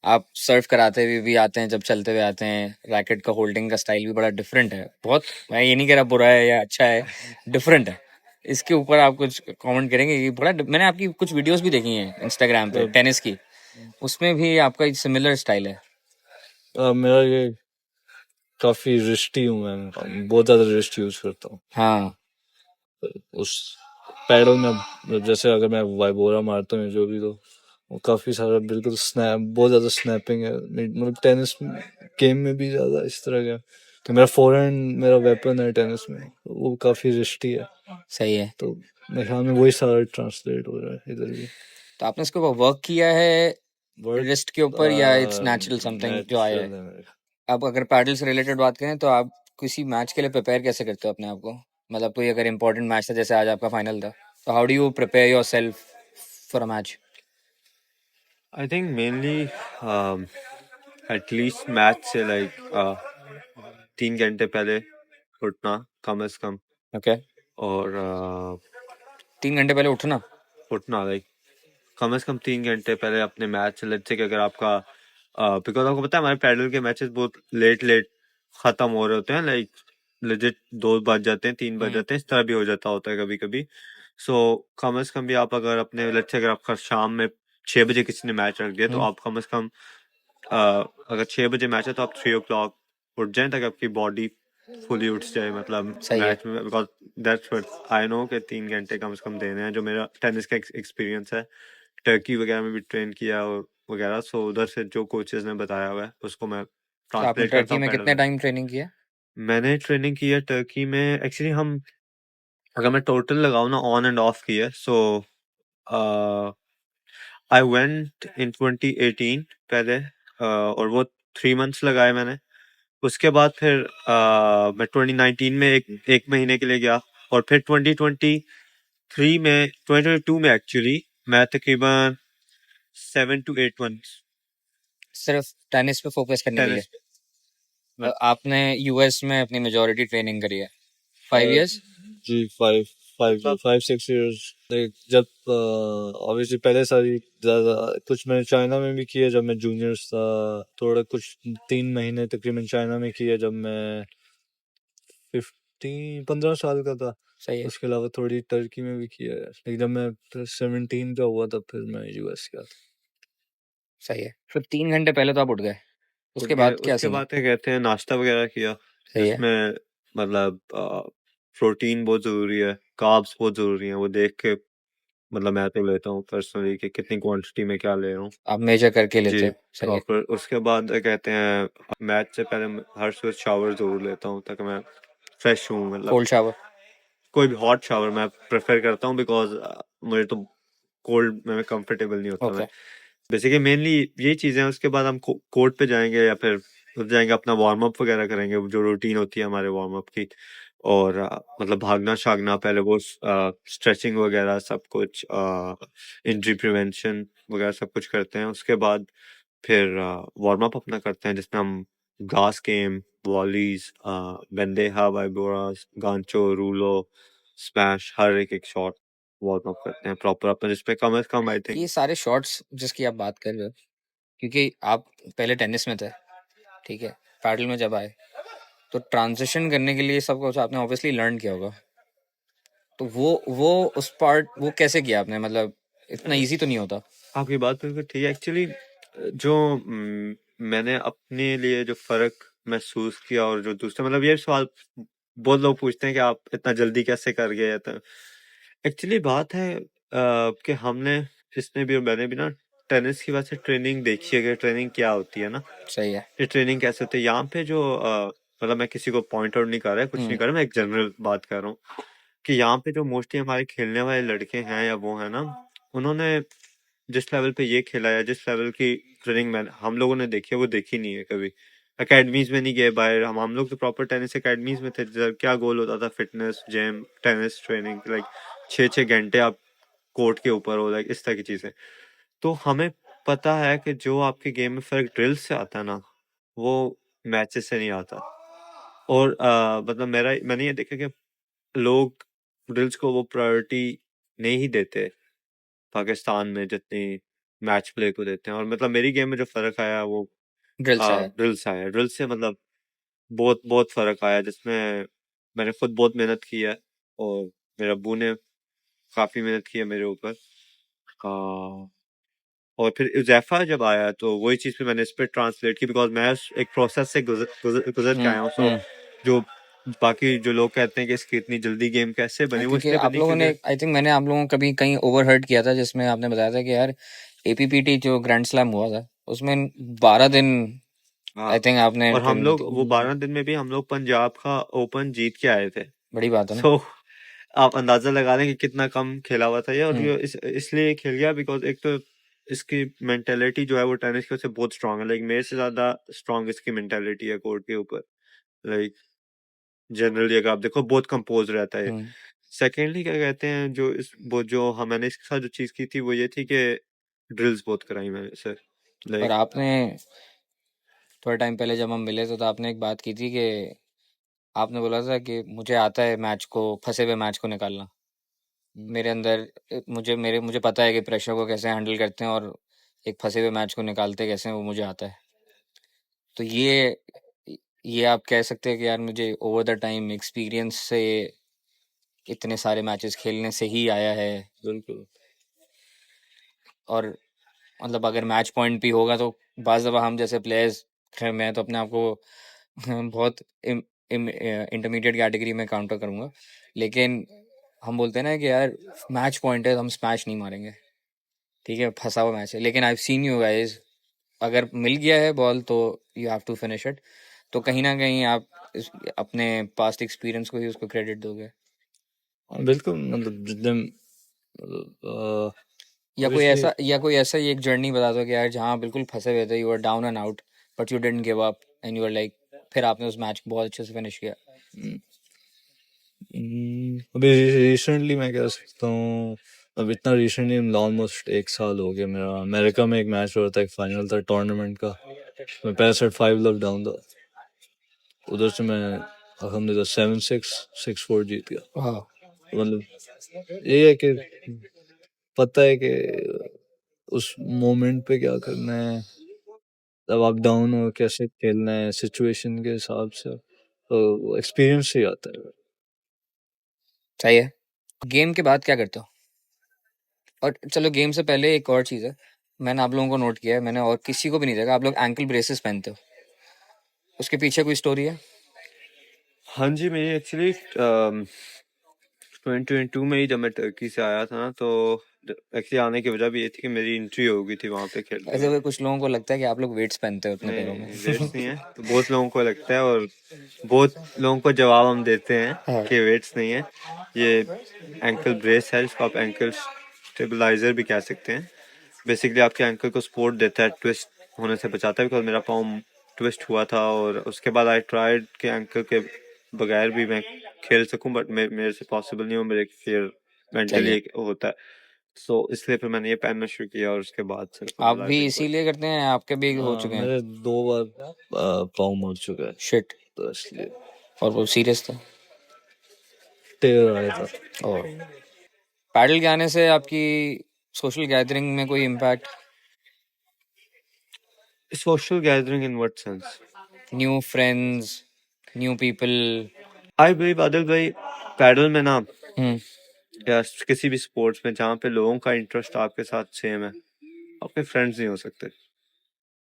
[SPEAKER 1] आप सर्व कराते हुए भी आते हैं, जब चलते हुए आते हैं, रैकेट का होल्डिंग का स्टाइल भी बड़ा डिफरेंट है बहुत। मैं ये नहीं कह रहा बुरा है या अच्छा है, डिफरेंट है। इसके ऊपर आप कुछ कमेंट करेंगे? ये मैंने आपकी कुछ वीडियोस भी देखी हैं इंस्टाग्राम पे टेनिस की, उसमें भी आपका सिमिलर स्टाइल है।
[SPEAKER 2] मेरा ये काफ़ी रिस्टी हूँ मैं, बहुत ज़्यादा रिस्ट यूज़ करता हूँ
[SPEAKER 1] हाँ
[SPEAKER 2] उस पैडल में। जैसे अगर मैं वाइबोरा मारता हूँ जो भी, तो वो काफ़ी सारा बिल्कुल स्नैप, बहुत ज़्यादा स्नैपिंग है। मतलब टेनिस गेम में भी ज़्यादा इस तरह का, तो मेरा फोरहैंड मेरा वेपन है टेनिस में, तो वो काफ़ी रिस्टी है।
[SPEAKER 1] सही है।
[SPEAKER 2] तो मेरे ख्याल में वही सारा ट्रांसलेट हो रहा है इधर भी।
[SPEAKER 1] तो आपने इसके ऊपर वर्क किया है
[SPEAKER 2] वर्क
[SPEAKER 1] रिस्ट के ऊपर, या इट्स नेचुरल समथिंग जो आया है?
[SPEAKER 2] नेचुरल है मेरे।
[SPEAKER 1] अब अगर पैडल से रिलेटेड बात करें तो आप किसी मैच के लिए प्रिपेयर कैसे करते हो अपने आप को? मतलब कोई अगर इम्पोर्टेंट मैच था, जैसे आज आपका फाइनल था, तो how do you prepare your self for a match?
[SPEAKER 3] I think mainly at least match से लाइक 3 घंटे पहले उठना कम से कम,
[SPEAKER 1] ओके।
[SPEAKER 3] और
[SPEAKER 1] 3 घंटे पहले उठना?
[SPEAKER 3] उठना लाइक कम से कम 3 घंटे पहले अपने मैच से। लेट्स से कि अगर आपका बिकॉज आपको पता है हमारे पैडल के मैचेस बहुत लेट लेट खत्म हो रहे होते हैं, लाइक लेजिट 2 बज जाते हैं, 3 बज जाते हैं, इस तरह भी हो जाता होता है कभी कभी। सो कम से कम भी आप अगर अपने लेट्स से अगर आपका शाम में 6 बजे किसी ने मैच रख दिया तो आप कम से कम अगर 6 बजे मैच है तो आप 3 o'clock उठ जाएं ताकि आपकी बॉडी फुली उठ जाए मतलब
[SPEAKER 1] सही है
[SPEAKER 3] मैच में because that's what I know कि 3 घंटे कम से कम देने हैं जो मेरा टेनिस का एक्सपीरियंस है टर्की वगैरह में भी ट्रेन किया और वगैरह सो उधर से जो कोचेस ने बताया हुआ है उसको मैं
[SPEAKER 1] तो आपने
[SPEAKER 3] ट्रांसलेट करता
[SPEAKER 1] टर्की
[SPEAKER 3] हूँ
[SPEAKER 1] में
[SPEAKER 3] पैडल
[SPEAKER 1] कितने
[SPEAKER 3] में
[SPEAKER 1] टाइम ट्रेनिंग किया
[SPEAKER 3] मैंने ट्रेनिंग की है टर्की में एक्चुअली हम अगर मैं टोटल लगाऊँ ना ऑन एंड ऑफ की है सो आई वेंट इन 2018 पहले और वो 3 months लगाए मैंने उसके बाद फिर मैं 2019 में एक महीने के लिए गया और फिर 2023 में 2022 में एक्चुअली मैं तकरीबन 7 to 8 months
[SPEAKER 1] सिर्फ टेनिस पे फोकस करने के लिए
[SPEAKER 3] टेनिस में
[SPEAKER 1] आपने यूएस में अपनी मेजोरिटी ट्रेनिंग करी है 5 years
[SPEAKER 2] जी 5-6 years लाइक जब ऑब्वियसली पहले सारी ज़्यादा कुछ मैंने चाइना में भी किया जब मैं जूनियर्स था थोड़ा कुछ 3 महीने तकरीबन चाइना में किया जब मैं 15 साल का था
[SPEAKER 1] सही है
[SPEAKER 2] उसके अलावा थोड़ी टर्की में भी किया है लेकिन जब मैं 17 का हुआ तब फिर मैं यूएस गया था
[SPEAKER 1] सही है फिर 3 घंटे पहले तो आप उठ गए
[SPEAKER 3] उठ
[SPEAKER 1] उसके
[SPEAKER 3] गए
[SPEAKER 1] बाद क्या
[SPEAKER 3] उसके
[SPEAKER 1] सीन है
[SPEAKER 3] बाद क्या कहते हैं नाश्ता वगैरह किया
[SPEAKER 1] सही है
[SPEAKER 3] जिसमें मतलब प्रोटीन बहुत ज़रूरी है कार्ब्स बहुत ज़रूरी हैं वो देख के मतलब मैं तो लेता हूँ पर्सनली कि कितनी क्वांटिटी में क्या ले रहा हूँ
[SPEAKER 1] आप मेजर करके लेते
[SPEAKER 3] जी
[SPEAKER 1] हो सही है
[SPEAKER 3] प्रॉपर उसके बाद कहते हैं मैच से पहले मैं हर सुबह शावर ज़रूर लेता हूँ ताकि मैं फ्रेश हूँ मतलब
[SPEAKER 1] कोल्ड शावर
[SPEAKER 3] कोई भी हॉट शावर मैं प्रेफर करता हूँ बिकॉज मुझे तो कोल्ड में कंफर्टेबल नहीं होता मैं
[SPEAKER 1] ओके
[SPEAKER 3] बेसिकली मेनली यही चीज़ें हैं उसके बाद हम कोर्ट पे जाएंगे या फिर उधर जाएंगे अपना वार्म अप वगैरह करेंगे जो रूटीन होती है हमारे वार्म अप की और मतलब भागना शागना पहले वो स्ट्रेचिंग वगैरह सब कुछ इंजरी प्रिवेंशन वगैरह सब कुछ करते हैं उसके बाद फिर वार्म अप अपना करते हैं जिसमें हम ग्लास गेम वॉलीज बंदेहा वाइबोरास गांचो रूलो स्मैश हर एक शॉट वार्म अप करते हैं प्रॉपर अपना जिसमें कम से कम आई थिंक
[SPEAKER 1] ये सारे शॉट्स जिसकी आप बात कर रहे हो क्योंकि आप पहले टेनिस में थे ठीक है पैडल में जब आए तो ट्रांजिशन करने के लिए सब कुछ आपने ऑब्वियसली लर्न किया होगा तो वो उस पार्ट वो कैसे किया आपने मतलब इतना इजी तो नहीं होता
[SPEAKER 3] आपकी बात बिल्कुल ठीक है एक्चुअली जो मैंने अपने लिए जो फर्क महसूस किया और जो दूसरे मतलब ये सवाल बहुत लोग पूछते हैं कि आप इतना जल्दी कैसे कर गए तो एक्चुअली बात है कि हमने जिसने भी और मैंने भी ना टेनिस की वजह से ट्रेनिंग देखी है कि ट्रेनिंग क्या होती है ना
[SPEAKER 1] सही है
[SPEAKER 3] ये ट्रेनिंग कैसे होती है यहाँ पे जो मतलब मैं किसी को पॉइंट आउट नहीं कर रहा है कुछ नहीं कर रहा मैं एक जनरल बात कर रहा हूँ कि यहाँ पे जो मोस्टली हमारे खेलने वाले लड़के हैं या वो है ना उन्होंने जिस लेवल पे ये खेला है जिस लेवल की ट्रेनिंग में हम लोगों ने देखी है वो देखी नहीं है कभी अकेडमीज में नहीं गए बाहर हम लोग तो प्रॉपर टेनिस अकेडमीज में थे क्या गोल होता था fitness gym tennis training like 6-6 घंटे आप कोर्ट के ऊपर हो लाइक इस तरह की चीजें तो हमें पता है कि जो आपके गेम में फर्क ड्रिल से आता है ना वो मैचेस से नहीं आता और मतलब मैंने ये देखा कि लोग ड्रिल्स को वो प्रायोरिटी नहीं ही देते पाकिस्तान में जितनी मैच प्ले को देते हैं और मतलब मेरी गेम में जो फर्क आया वो
[SPEAKER 1] ड्रिल से है
[SPEAKER 3] ड्रिल से आया ड्रिल से मतलब बहुत बहुत फर्क आया जिसमें मैंने खुद बहुत मेहनत की है और मेरे अब्बू ने काफी मेहनत की है मेरे ऊपर और फिर उज़ैफा जब आया तो वही चीज़ फिर मैंने इस पे ट्रांसलेट की बिकॉज मैं एक प्रोसेस से गुजर के आया हूँ सो जो बाकी जो लोग कहते हैं कि इसकी इतनी जल्दी गेम कैसे बनी वो
[SPEAKER 1] क्योंकि
[SPEAKER 3] इसलिए
[SPEAKER 1] आप
[SPEAKER 3] बनी
[SPEAKER 1] लोगों ने
[SPEAKER 3] क्योंकि
[SPEAKER 1] आई थिंक मैंने आप लोगों को कभी कहीं ओवरहर्ड किया था जिसमें आपने बताया था कि यार एपीपीटी जो ग्रैंड स्लैम हुआ था उसमें 12 दिन
[SPEAKER 3] हाँ
[SPEAKER 1] आई थिंक आपने
[SPEAKER 3] और हम
[SPEAKER 1] ट्रेनिंग
[SPEAKER 3] लोग
[SPEAKER 1] की
[SPEAKER 3] वो 12 दिन में भी हम लोग पंजाब का ओपन जीत के आए थे
[SPEAKER 1] बड़ी बात है ना
[SPEAKER 3] सो आप अंदाजा लगा लें कि कितना कम खेला हुआ था ये और
[SPEAKER 1] हम्म,
[SPEAKER 3] ये इसलिए खेल गया बिकॉज एक तो इसकी मेंटेलिटी जो है वो टेनिस की वजह से बहुत स्ट्रांग है लाइक मेरे से ज्यादा स्ट्रांग इसकी मेंटेलिटी है कोर्ट के ऊपर लाइक जनरली अगर आप देखो बहुत कंपोज रहता है
[SPEAKER 1] हम्म।
[SPEAKER 3] सेकेंडली क्या कहते हैं जो इस वो जो हम मैंने इसके साथ जो चीज की थी वो ये थी कि ड्रिल्स बहुत कराई मैंने सर
[SPEAKER 1] और
[SPEAKER 3] लाइक
[SPEAKER 1] आपने थोड़ा टाइम पहले जब हम मिले तो आपने एक बात की थी कि आपने बोला था कि मुझे आता है मैच को फंसे हुए मैच को निकालना मेरे अंदर मुझे पता है कि प्रेशर को कैसे हैंडल करते हैं और एक फंसे हुए मैच को निकालते कैसे हैं वो मुझे आता है तो ये आप कह सकते हैं कि यार मुझे ओवर द टाइम एक्सपीरियंस से इतने सारे मैचेस खेलने से ही आया है,
[SPEAKER 2] बिल्कुल
[SPEAKER 1] और मतलब अगर मैच पॉइंट भी होगा तो बाज़ दफ़ा हम जैसे प्लेयर्स, खैर मैं तो अपने आप को बहुत इंटरमीडिएट कैटेगरी में काउंटर करूँगा, लेकिन हम बोलते हैं ना कि यार मैच पॉइंट है तो हम स्मैश नहीं मारेंगे, ठीक है, फंसा हुआ मैच है, लेकिन I have seen you guys, अगर मिल गया है बॉल तो you have to finish it, तो कहीं ना कहीं आप अपने पास्ट एक्सपीरियंस को ही उसको क्रेडिट दोगे,
[SPEAKER 2] बिल्कुल मतलब जितने मतलब obviously
[SPEAKER 1] या कोई ऐसा ही एक जर्नी बता दो कि यार जहाँ बिल्कुल फंसे हुए थे, you are down and out but you didn't give up and you are like, फिर आपने उस मैच को बहुत अच्छे से फिनिश किया।
[SPEAKER 2] अभी रिसेंटली मैं कह सकता हूँ, अब इतना रिसेंटली ऑलमोस्ट 1 साल हो गया, मेरा अमेरिका में एक मैच हो रहा था, एक फाइनल था टूर्नामेंट का, मैं पहले सेट 5 लव डाउन था, उधर से मैं अल्हम्दुलिल्लाह 7-6 6-4 जीत गया।
[SPEAKER 1] वाह,
[SPEAKER 2] मतलब ये है कि पता है कि उस मोमेंट पे क्या करना है, जब आप डाउन हो कैसे खेलना है सिचुएशन के हिसाब से, तो एक्सपीरियंस से ही आता है।
[SPEAKER 1] सही है। गेम के बाद क्या करते हो? और चलो गेम से पहले एक और चीज़ है, मैंने आप लोगों को नोट किया है, मैंने और किसी को भी नहीं देखा, आप लोग एंकल ब्रेसेस पहनते हो, उसके पीछे कोई स्टोरी है?
[SPEAKER 3] हाँ जी, मेरी एक्चुअली 2022 में ही जब मैं टर्की से आया था ना, तो एक्चुअली आने की वजह भी ये थी कि मेरी एंट्री हो गई थी वहाँ पे खेलने
[SPEAKER 1] ऐसे
[SPEAKER 3] में।
[SPEAKER 1] में कुछ लोगों को लगता है कि आप लोग वेट्स पहनते हो अपने पैरों
[SPEAKER 3] नहीं,
[SPEAKER 1] में।
[SPEAKER 3] वेट्स नहीं है, तो बहुत लोगों को लगता है, और बहुत लोगों को जवाब हम देते हैं
[SPEAKER 1] हाँ,
[SPEAKER 3] कि वेट्स नहीं है, ये एंकल ब्रेस है, इसको आप एंकल स्टेबलाइजर भी कह सकते हैं। बेसिकली आपके एंकल को सपोर्ट देता है, ट्विस्ट होने से बचाता है, बिकॉज मेरा पाँव ट्विस्ट हुआ था, और उसके बाद आई ट्राइड कि एंकल के बगैर भी मैं खेल सकूं, बट मेरे से पॉसिबल नहीं हो, मेरे फिर
[SPEAKER 1] सही
[SPEAKER 3] मेंटली
[SPEAKER 1] है।
[SPEAKER 3] एक होता है, सो इसलिए फिर मैंने ये पहनना शुरू किया, और उसके बाद से
[SPEAKER 1] आप
[SPEAKER 3] अल्हम्दुलिल्लाह
[SPEAKER 1] भी
[SPEAKER 3] I've been good।
[SPEAKER 1] इसीलिए करते हैं, आपके भी हो चुके हैं?
[SPEAKER 2] मेरे 2 बार पाँव मुड़ चुका है,
[SPEAKER 1] शिट,
[SPEAKER 2] तो इसलिए
[SPEAKER 1] और वो सीरियस था?
[SPEAKER 2] टेयर आया था।
[SPEAKER 1] और पैडल के आने से आपकी सोशल गैदरिंग में कोई impact?
[SPEAKER 3] Social gathering in what sense?
[SPEAKER 1] New friends, new people?
[SPEAKER 3] I believe Adil भाई, पैडल में ना,
[SPEAKER 1] हम्म,
[SPEAKER 3] या किसी भी स्पोर्ट्स में जहाँ पे लोगों का इंटरेस्ट आपके साथ सेम है, आपके फ्रेंड्स नहीं हो सकते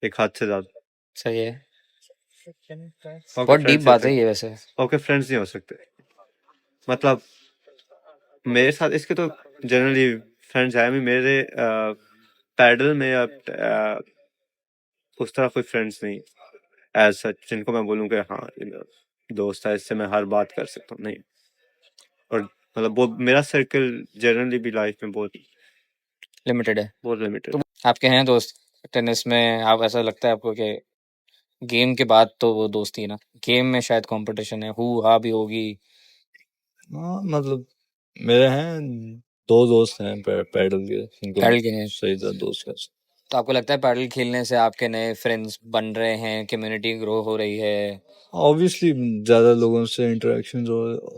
[SPEAKER 3] एक हद से ज्यादा।
[SPEAKER 1] सही है,
[SPEAKER 3] आपके
[SPEAKER 1] बहुत डीप
[SPEAKER 3] फ्रेंड्स
[SPEAKER 1] बात है ये वैसे।
[SPEAKER 3] आपके फ्रेंड्स नहीं हो सकते, मतलब मेरे साथ इसके तो जनरली फ्रेंड्स हैं भी मेरे, पैडल में अब उस तरह कोई फ्रेंड्स नहीं एज सच जिनको मैं बोलूँ कि हाँ ये मेरा दोस्त है, इससे मैं हर बात कर सकता हूँ, नहीं। और मतलब वो मेरा सर्कल जनरली भी लाइफ में बहुत
[SPEAKER 1] लिमिटेड है।
[SPEAKER 3] बहुत लिमिटेड।
[SPEAKER 1] तो आपके हैं दोस्त टेनिस में? आप ऐसा लगता है आपको कि गेम के बाद तो वो दोस्ती है ना, गेम में शायद कंपटीशन है, हु हा भी होगी?
[SPEAKER 2] हाँ मतलब मेरे हैं 2 दोस्त हैं पैडल के, जिनको
[SPEAKER 1] पैडल के हैं,
[SPEAKER 2] सही तरह दोस्त कह सकते।
[SPEAKER 1] तो आपको लगता है पैडल खेलने से आपके नए फ्रेंड्स बन रहे हैं, कम्युनिटी ग्रो हो रही है?
[SPEAKER 2] ऑब्वियसली ज़्यादा लोगों से इंटरेक्शन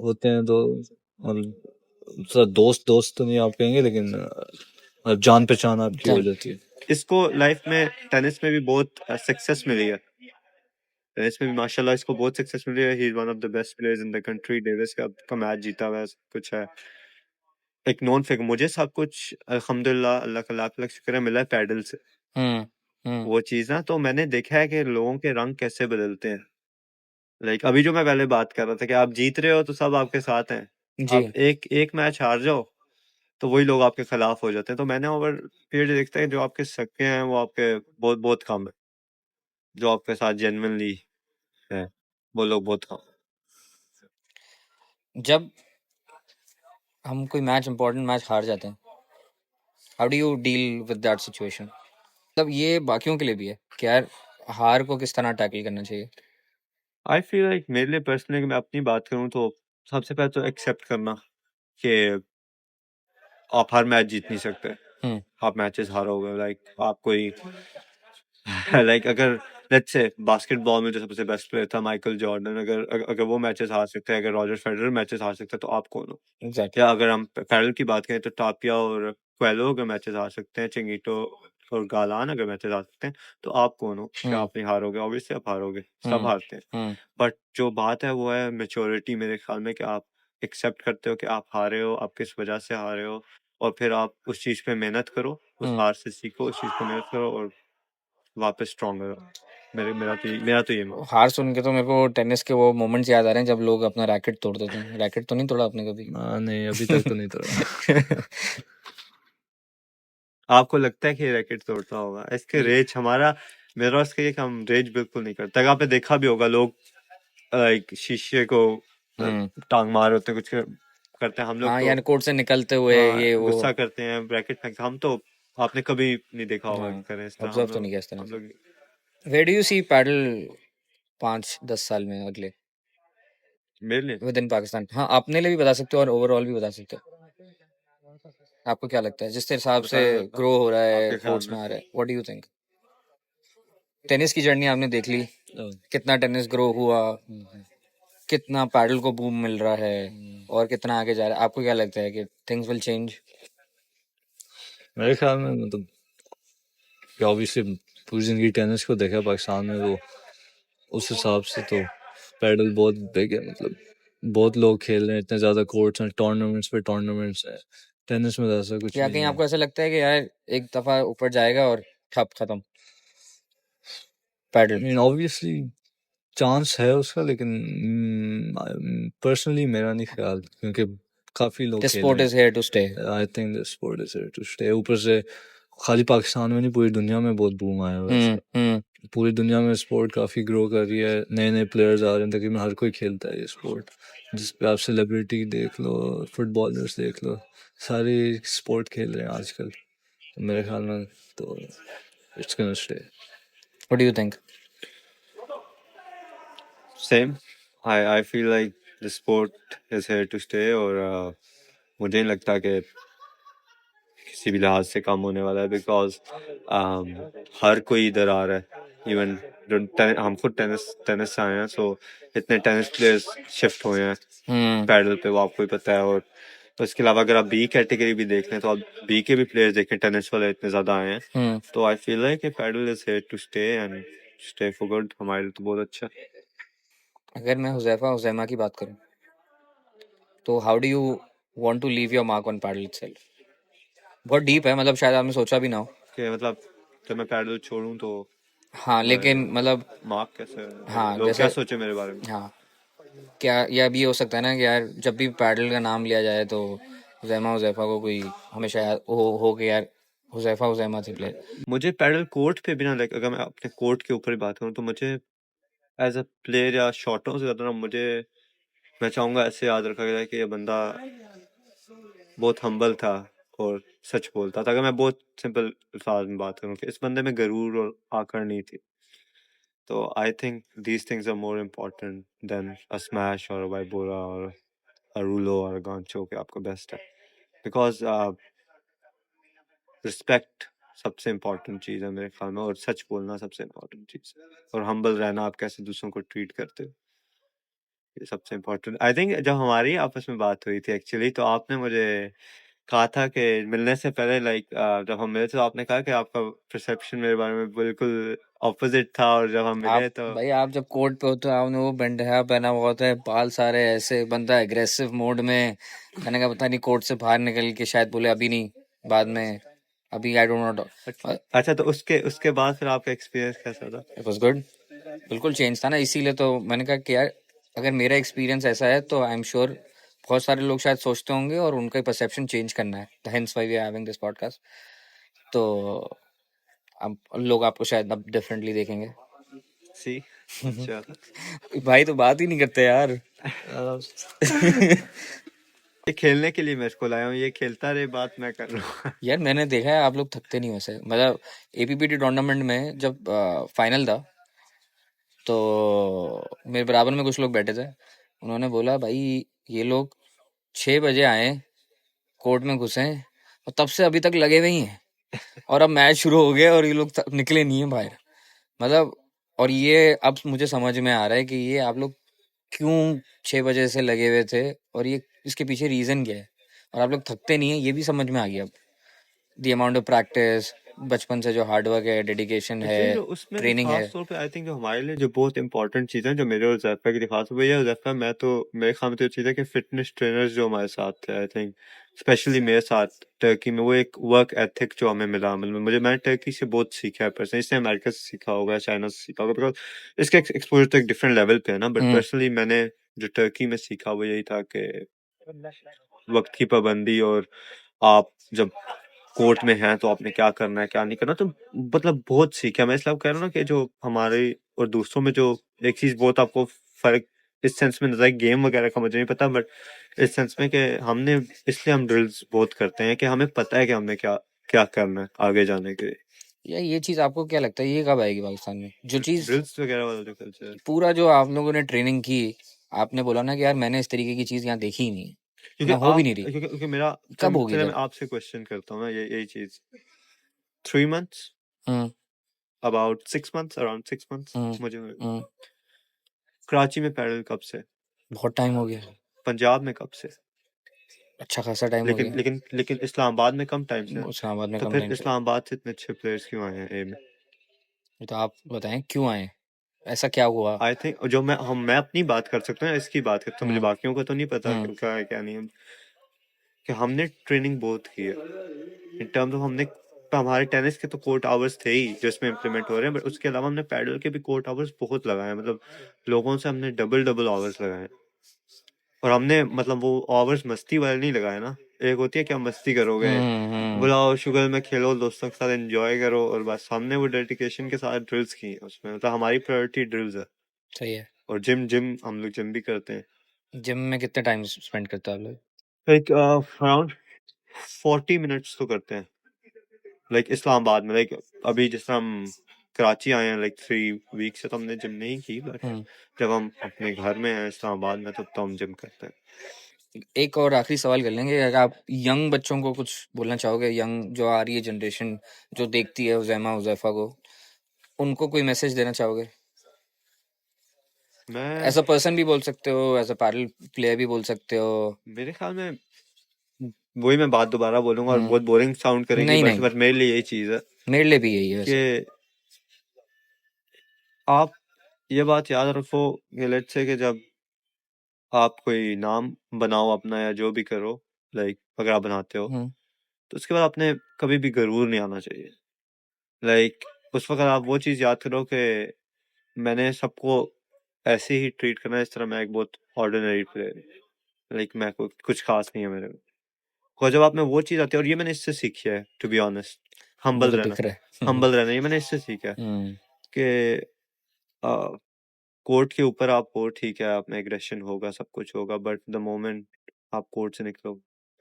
[SPEAKER 2] होते हैं, तो मतलब दोस्त दोस्त तो नहीं आप कहेंगे, लेकिन मतलब जान पहचान आपकी हो
[SPEAKER 1] जान
[SPEAKER 2] जाती है।
[SPEAKER 3] इसको लाइफ में टेनिस में भी बहुत सक्सेस मिली है, टेनिस में भी माशाल्लाह इसको बहुत सक्सेस मिली है। He is one of the best players in the country, Davis का मैच जीता हुआ है, सब कुछ है, एक नॉन फिगर। मुझे सब कुछ अल्हम्दुलिल्लाह अल्लाह का लाख लाख शुक्र है मिला है पैडल से,
[SPEAKER 1] हम्म,
[SPEAKER 3] वो चीज ना, तो मैंने देखा है कि लोगों के रंग कैसे बदलते हैं। लाइक अभी जो मैं पहले बात कर रहा था कि आप जीत रहे हो तो सब आपके साथ हैं,
[SPEAKER 1] जी,
[SPEAKER 3] आप एक एक मैच हार जाओ तो वही लोग आपके खिलाफ हो जाते हैं। तो मैंने ओवर पीरियड देखता है जो आपके सके हैं वो आपके बहुत बहुत कम है, जो आपके साथ जेन्युइनली है वो लोग बहुत कम।
[SPEAKER 1] जब हम कोई मैच, इंपॉर्टेंट मैच हार जाते हैं, how do you deal with that situation? मतलब ये बाकियों के लिए भी है कि यार हार को किस तरह टैकल करना चाहिए?
[SPEAKER 3] आई फील लाइक मेरे लिए पर्सनली मैं अपनी बात करूं तो सबसे पहले तो एक्सेप्ट करना कि आप हर मैच जीत नहीं सकते,
[SPEAKER 1] हम्म,
[SPEAKER 3] आप मैचेस हारोगे। लाइक आप कोई लाइक अगर लेट्स से बास्केटबॉल में जो सबसे बेस्ट प्लेयर था माइकल जॉर्डन, अगर वो मैचेस हार सकते हैं, अगर रॉजर फेडरर मैचेस हार सकते हैं, तो आप कौन हो?
[SPEAKER 1] एग्जैक्टली।
[SPEAKER 3] या अगर हम पैडल की बात करें तो टापिया और क्वेलो अगर मैचेस हार सकते हैं, चिंगीटो और गालान अगर मैचेस हार सकते हैं, तो आप कौन हो कि आप नहीं हारोगे? ऑब्वियसली आप हारोगे, सब हारते हैं।
[SPEAKER 1] हम्म,
[SPEAKER 3] बट जो बात है वो है मेच्योरिटी, मेरे ख्याल में, कि आप एक्सेप्ट करते हो कि आप हारे हो, आप किस वजह से हारे हो, और फिर आप उस चीज़ पे मेहनत करो, उस
[SPEAKER 1] हम्म
[SPEAKER 3] हार से सीखो, उस चीज़ पे मेहनत करो और वापस स्ट्रॉन्गर हो। मेरा तो ये मानना
[SPEAKER 1] हार सुन के तो मेरे को टेनिस के वो मोमेंट्स याद आ रहे हैं जब लोग अपना रैकेट तोड़ देते हैं। रैकेट तो नहीं तोड़ा आपने कभी?
[SPEAKER 2] नहीं, अभी तक तो नहीं तोड़ा।
[SPEAKER 3] है। आपको लगता है कि ये रैकेट तोड़ता होगा? इसके रेज मेरा इसका ये कि हम रेज बिल्कुल नहीं करते। अगर आपने देखा भी होगा, लोग लाइक शीशे को टांग मार होते हैं, कुछ करते हैं। हम लोग
[SPEAKER 1] हाँ
[SPEAKER 3] तो
[SPEAKER 1] यार, कोर्ट से निकलते हुए ये वो
[SPEAKER 3] गुस्सा करते हैं, रैकेट फेंकते हैं। हम तो आपने कभी नहीं देखा होगा
[SPEAKER 1] हाँ,
[SPEAKER 3] करें इस तरह।
[SPEAKER 1] ऑब्जर्व तो नहीं किया इस तरह
[SPEAKER 3] हम
[SPEAKER 1] से।
[SPEAKER 3] लोग
[SPEAKER 1] where do you see padel 5-10 साल में अगले
[SPEAKER 3] मेरे लिए
[SPEAKER 1] विद इन पाकिस्तान? हाँ, अपने लिए भी बता सकते हो और ओवरऑल भी बता सकते हो। आपको क्या लगता है जिस हिसाब से ग्रो हो रहा है,
[SPEAKER 3] आपके ख्याल
[SPEAKER 1] कोर्ट्स में
[SPEAKER 3] में
[SPEAKER 1] आ रहा है? What do you think? Tennis की जर्नी आपने देख ली, कितना टेनिस ग्रो हुआ, कितना पैडल को बूम मिल रहा है और कितना आगे जा रहा है। आपको क्या लगता है कि थिंग्स विल चेंज?
[SPEAKER 2] मेरे ख्याल में मतलब कि ऑब्वियसली पूरी जिंदगी टेनिस को देखा पाकिस्तान में, तो उस हिसाब से तो पैडल बहुत बिग है। मतलब बहुत लोग खेल रहे हैं, इतने ज़्यादा कोर्ट्स हैं, टूर्नामेंट्स पे टूर्नामेंट्स हैं। टेनिस में तो ऐसा कुछ
[SPEAKER 1] या
[SPEAKER 2] भी
[SPEAKER 1] कहीं
[SPEAKER 2] नहीं
[SPEAKER 1] आपको
[SPEAKER 2] है।
[SPEAKER 1] ऐसा लगता है कि यार एक दफा ऊपर जाएगा और ठप खत्म padel?
[SPEAKER 2] I mean, obviously chance है उसका, लेकिन पर्सनली मेरा नहीं ख्याल, क्योंकि काफ़ी लोग
[SPEAKER 1] दिस
[SPEAKER 2] खेल
[SPEAKER 1] स्पोर्ट
[SPEAKER 2] रहे
[SPEAKER 1] इज हियर टू स्टे।
[SPEAKER 2] हैं। I think this sport is here to stay. ऊपर से खाली पाकिस्तान में नहीं, पूरी दुनिया में बहुत बूम आया हुआ है इसका। पूरी दुनिया में स्पोर्ट काफ़ी ग्रो कर रही है, नए नए प्लेयर्स आ रहे हैं, तकरीबन हर कोई खेलता है ये स्पोर्ट। जिस पे आप सेलिब्रिटी देख लो, फुटबॉलर्स देख लो, सारे स्पोर्ट खेल रहे हैं आजकल। तो मेरे ख्याल में तो it's gonna stay.
[SPEAKER 1] What do you think?
[SPEAKER 3] Same. I feel like the sport is here to stay, और मुझे नहीं लगता कि किसी भी लिहाज से कम होने वाला है, बिकॉज हर कोई इधर आ रहा है। इवन हम खुद टेनिस से आए हैं, सो इतने टेनिस प्लेयर्स शिफ्ट हुए हैं पैडल पे, वो आपको ही पता है। और तो इसके अलावा अगर आप बी कैटेगरी भी देख लें, तो आप बी के भी प्लेयर्स देखें, टेनिस वाले इतने ज़्यादा आए हैं। तो I feel like padel is here to stay and stay for good. हमारे लिए तो बहुत अच्छा।
[SPEAKER 1] अगर मैं हुजैफा हुजैमा की बात करूं, तो how do you want to leave your mark on padel itself? बहुत डीप है, मतलब शायद आपने सोचा भी ना हो।
[SPEAKER 3] कि मतलब जब मैं पैडल छोड़ूं तो
[SPEAKER 1] हाँ, लेकिन मतलब
[SPEAKER 3] मार्क कैसे,
[SPEAKER 1] हाँ,
[SPEAKER 3] लोग क्या
[SPEAKER 1] जैसे
[SPEAKER 3] सोचे मेरे बारे में?
[SPEAKER 1] हाँ, क्या यह भी हो सकता है ना कि यार जब भी पैडल का नाम लिया जाए तो हुजैमा हुजैफा को कोई हमेशा याद हो कि यार हुजैफा हुजैमा थे प्लेयर।
[SPEAKER 3] मुझे पैडल कोर्ट पे भी ना, लाइक अगर मैं अपने कोर्ट के ऊपर ही बात करूं, तो मुझे एज अ प्लेयर या शॉटों से ज़्यादा ना, मैं चाहूंगा ऐसे याद रखा जाए कि ये बंदा बहुत हम्बल था और सच बोलता था। अगर मैं बहुत सिंपल अल्फाज में बात करूं, कि इस बंदे में गरूर और आकड़ नहीं थी। तो I think these things are more important than a smash और अ वाइबोरा और अ रूलो और अ गांचो के आपका बेस्ट है। बिकॉज रिस्पेक्ट सबसे इम्पोर्टेंट चीज़ है मेरे ख्याल में, और सच बोलना सबसे इम्पोर्टेंट चीज़ है, और हम्बल रहना, आप कैसे दूसरों को ट्रीट करते हो, ये सबसे इम्पोर्टेंट। आई थिंक जब हमारी आपस में बात हुई थी एक्चुअली, तो आपने मुझे कहा था कि मिलने से पहले, लाइक जब हम मिले थे, तो आपने कहा कि आपका परसेप्शन मेरे बारे में बिल्कुल ऑपोजिट था, और जब हम मिले
[SPEAKER 1] आप
[SPEAKER 3] तो
[SPEAKER 1] भाई, आप जब कोर्ट पे होते हो, आपने वो बंडया पहना हुआ होता है, बाल सारे ऐसे, बंदा एग्रेसिव मोड में। मैंने कहा पता नहीं कोर्ट से बाहर निकल के शायद बोले अभी नहीं, बाद में, अभी आई डोंट नो।
[SPEAKER 3] अच्छा, तो उसके बाद फिर आपका एक्सपीरियंस कैसा था?
[SPEAKER 1] इट वाज गुड, बिल्कुल चेंज था ना, इसीलिए तो मैंने कहा कि यार अगर मेरा एक्सपीरियंस ऐसा है तो आई एम श्योर बहुत सारे लोग शायद सोचते होंगे और उनका परसेप्शन चेंज करना है। Hence why we are having this podcast. तो अब लोग आपको शायद अब डिफरेंटली देखेंगे।
[SPEAKER 3] सी अच्छा।
[SPEAKER 1] भाई तो बात ही नहीं करते यार।
[SPEAKER 3] ये खेलने के लिए मैं इसको लाया हूँ, ये खेलता रहे, बात मैं कर रहा हूँ।
[SPEAKER 1] यार मैंने देखा है आप लोग थकते नहीं वैसे, मतलब एपीपीटी टूर्नामेंट में जब फाइनल था, तो मेरे बराबर में कुछ लोग बैठे थे, उन्होंने बोला भाई ये लोग 6 बजे आए, कोर्ट में घुसे और तब से अभी तक लगे हुए ही हैं, और अब मैच शुरू हो गया और ये लोग निकले नहीं है बाहर। मतलब, और ये अब मुझे समझ में आ रहा है कि ये आप लोग क्यों 6 बजे से लगे हुए थे और ये इसके पीछे रीजन क्या है, और आप लोग थकते नहीं है, ये भी समझ में आ गया अब। द अमाउंट ऑफ प्रैक्टिस, बचपन से जो हार्ड वर्क है, डेडिकेशन है,
[SPEAKER 3] एक्चुअली जो उसमें भी
[SPEAKER 1] ट्रेनिंग है।
[SPEAKER 3] खास तौर पे आई थिंक जो हमारे लिए जो बहुत इंपॉर्टेंट चीज़ है जो मेरे और ज़ैफ़ा के लिए खास हुई है, ज़ैफ़ा मैं तो मेरे ख्याल में तो ये चीज़ है कि फिटनेस ट्रेनर्स जो हमारे साथ थे आई थिंक स्पेशली मेरे साथ टर्की में वो एक वर्क एथिक जो हमें मिला मतलब मैंने टर्की से बहुत सीखा है पर्सनली इसने अमेरिका से सीखा होगा चाइना से सीखा होगा बिकॉज इसका एक्सपोजर तो एक डिफरेंट लेवल पे है ना बट पर्सनली मैंने जो टर्की में सीखा वो यही था कि वक्त की पाबंदी और आप जब कोर्ट में हैं तो आपने क्या करना है क्या नहीं करना तो मतलब बहुत सीखा मैं इसलिए कह रहा हूँ ना कि जो हमारे और दूसरों में जो एक चीज बहुत आपको फर्क इस सेंस में नजर गेम वगैरह का मुझे नहीं पता बट इस सेंस में कि हमने इसलिए हम ड्रिल्स बहुत करते हैं कि हमें पता है कि हमने क्या क्या करना है आगे जाने के लिए
[SPEAKER 1] या ये चीज आपको क्या लगता है ये कब आएगी पाकिस्तान में? जो चीज
[SPEAKER 3] ड्रिल्स वगैरह वाला जो कल्चर है
[SPEAKER 1] पूरा जो आप लोगों ने ट्रेनिंग की, आपने बोला ना कि यार मैंने इस तरीके की चीज यहाँ देखी ही नहीं है,
[SPEAKER 3] क्योंकि
[SPEAKER 1] यहाँ हो भी
[SPEAKER 3] आप
[SPEAKER 1] नहीं रही,
[SPEAKER 3] क्योंकि मेरा
[SPEAKER 1] कब होगी
[SPEAKER 3] चलो मैं
[SPEAKER 1] जब?
[SPEAKER 3] आपसे क्वेश्चन करता हूँ ना ये यही चीज 3 months
[SPEAKER 1] hmm
[SPEAKER 3] about 6 months around 6 months
[SPEAKER 1] हम्म
[SPEAKER 3] मुझे
[SPEAKER 1] हम्म,
[SPEAKER 3] कराची में पैदल कब से
[SPEAKER 1] बहुत टाइम हो गया,
[SPEAKER 3] पंजाब में कब से
[SPEAKER 1] अच्छा खासा टाइम हो
[SPEAKER 3] लेकिन
[SPEAKER 1] गया।
[SPEAKER 3] लेकिन लेकिन इस्लामाबाद में कम टाइम से है।
[SPEAKER 1] इस्लामाबाद में
[SPEAKER 3] तो
[SPEAKER 1] कम
[SPEAKER 3] फिर
[SPEAKER 1] टाइम से।
[SPEAKER 3] इस्लामाबाद से इतने अच्छे प्लेयर्स क्यों आए हैं ए में
[SPEAKER 1] ये तो आप बताएं क्यों आए, ऐसा क्या हुआ?
[SPEAKER 3] आई थिंक जो मैं अपनी बात कर सकता हूँ इसकी बात करता हूँ मुझे
[SPEAKER 1] हम्म
[SPEAKER 3] बाकियों का तो नहीं पता
[SPEAKER 1] हम्म
[SPEAKER 3] कि क्या है क्या नहीं है कि हमने ट्रेनिंग बहुत की है इन टर्म्स ऑफ हमने तो हमारे टेनिस के तो कोर्ट आवर्स थे ही जो इसमें इम्प्लीमेंट हो रहे हैं बट उसके अलावा हमने पैडल के भी कोर्ट आवर्स बहुत लगाए हैं मतलब लोगों से हमने डबल डबल आवर्स लगाए हैं और हमने मतलब वो आवर्स मस्ती वाले नहीं लगाए ना एक होती है क्या मस्ती करोगे
[SPEAKER 1] हम्म,
[SPEAKER 3] बुलाओ शुगर में खेलो दोस्तों के साथ एंजॉय करो और बस हमने वो डेडिकेशन के साथ ड्रिल्स की हैं उसमें मतलब हमारी प्रायोरिटी ड्रिल्स है
[SPEAKER 1] सही है।
[SPEAKER 3] और जिम जिम हम लोग जिम भी करते हैं
[SPEAKER 1] जिम में कितने टाइम स्पेंड करते हो आप लोग?
[SPEAKER 3] लाइक अराउंड 40 minutes तो करते हैं लाइक इस्लामाबाद में लाइक अभी जिस तरह हम कराची आए हैं लाइक 3 weeks से तो हमने जिम नहीं की बट जब हम अपने घर में हैं इस्लामाबाद में तब तो हम जिम करते हैं
[SPEAKER 1] एक और आखिरी सवाल कर लेंगे, अगर आप यंग बच्चों को कुछ बोलना चाहोगे, यंग जो आ रही है जनरेशन जो देखती है हुजैमा हुजैफा को, उनको कोई मैसेज देना चाहोगे?
[SPEAKER 3] मैं
[SPEAKER 1] एज अ पर्सन भी बोल सकते हो, एज अ पैरल प्लेयर भी बोल सकते हो।
[SPEAKER 3] मेरे ख्याल में वही मैं बात दोबारा बोलूंगा और
[SPEAKER 1] हम्म,
[SPEAKER 3] बहुत बोरिंग साउंड करेगी
[SPEAKER 1] नहीं
[SPEAKER 3] बट
[SPEAKER 1] नहीं,
[SPEAKER 3] मेरे लिए यही चीज है
[SPEAKER 1] मेरे लिए भी यही है वैसे।
[SPEAKER 3] कि आप ये बात याद रखो कि लेट्स से कि जब आप कोई नाम बनाओ अपना या जो भी करो लाइक अगर आप बनाते हो
[SPEAKER 1] हम्म
[SPEAKER 3] तो उसके बाद आपने कभी भी गरूर नहीं आना चाहिए लाइक उस वक्त आप वो चीज़ याद करो कि मैंने सबको ऐसे ही ट्रीट करना है इस तरह मैं एक बहुत ऑर्डिनरी प्लेयर लाइक मैं कुछ खास नहीं है मेरे में और जब आप में वो चीज़ आती है और ये मैंने इससे सीखी है टू बी ऑनेस्ट
[SPEAKER 1] वो
[SPEAKER 3] हम्बल
[SPEAKER 1] तो
[SPEAKER 3] रहना
[SPEAKER 1] दिख रहा है।
[SPEAKER 3] हम्बल रहना ये मैंने इससे सीखा है
[SPEAKER 1] हम्म,
[SPEAKER 3] कि कोर्ट के ऊपर आप हो ठीक है आप में एग्रेशन होगा सब कुछ होगा बट द मोमेंट आप कोर्ट से निकलो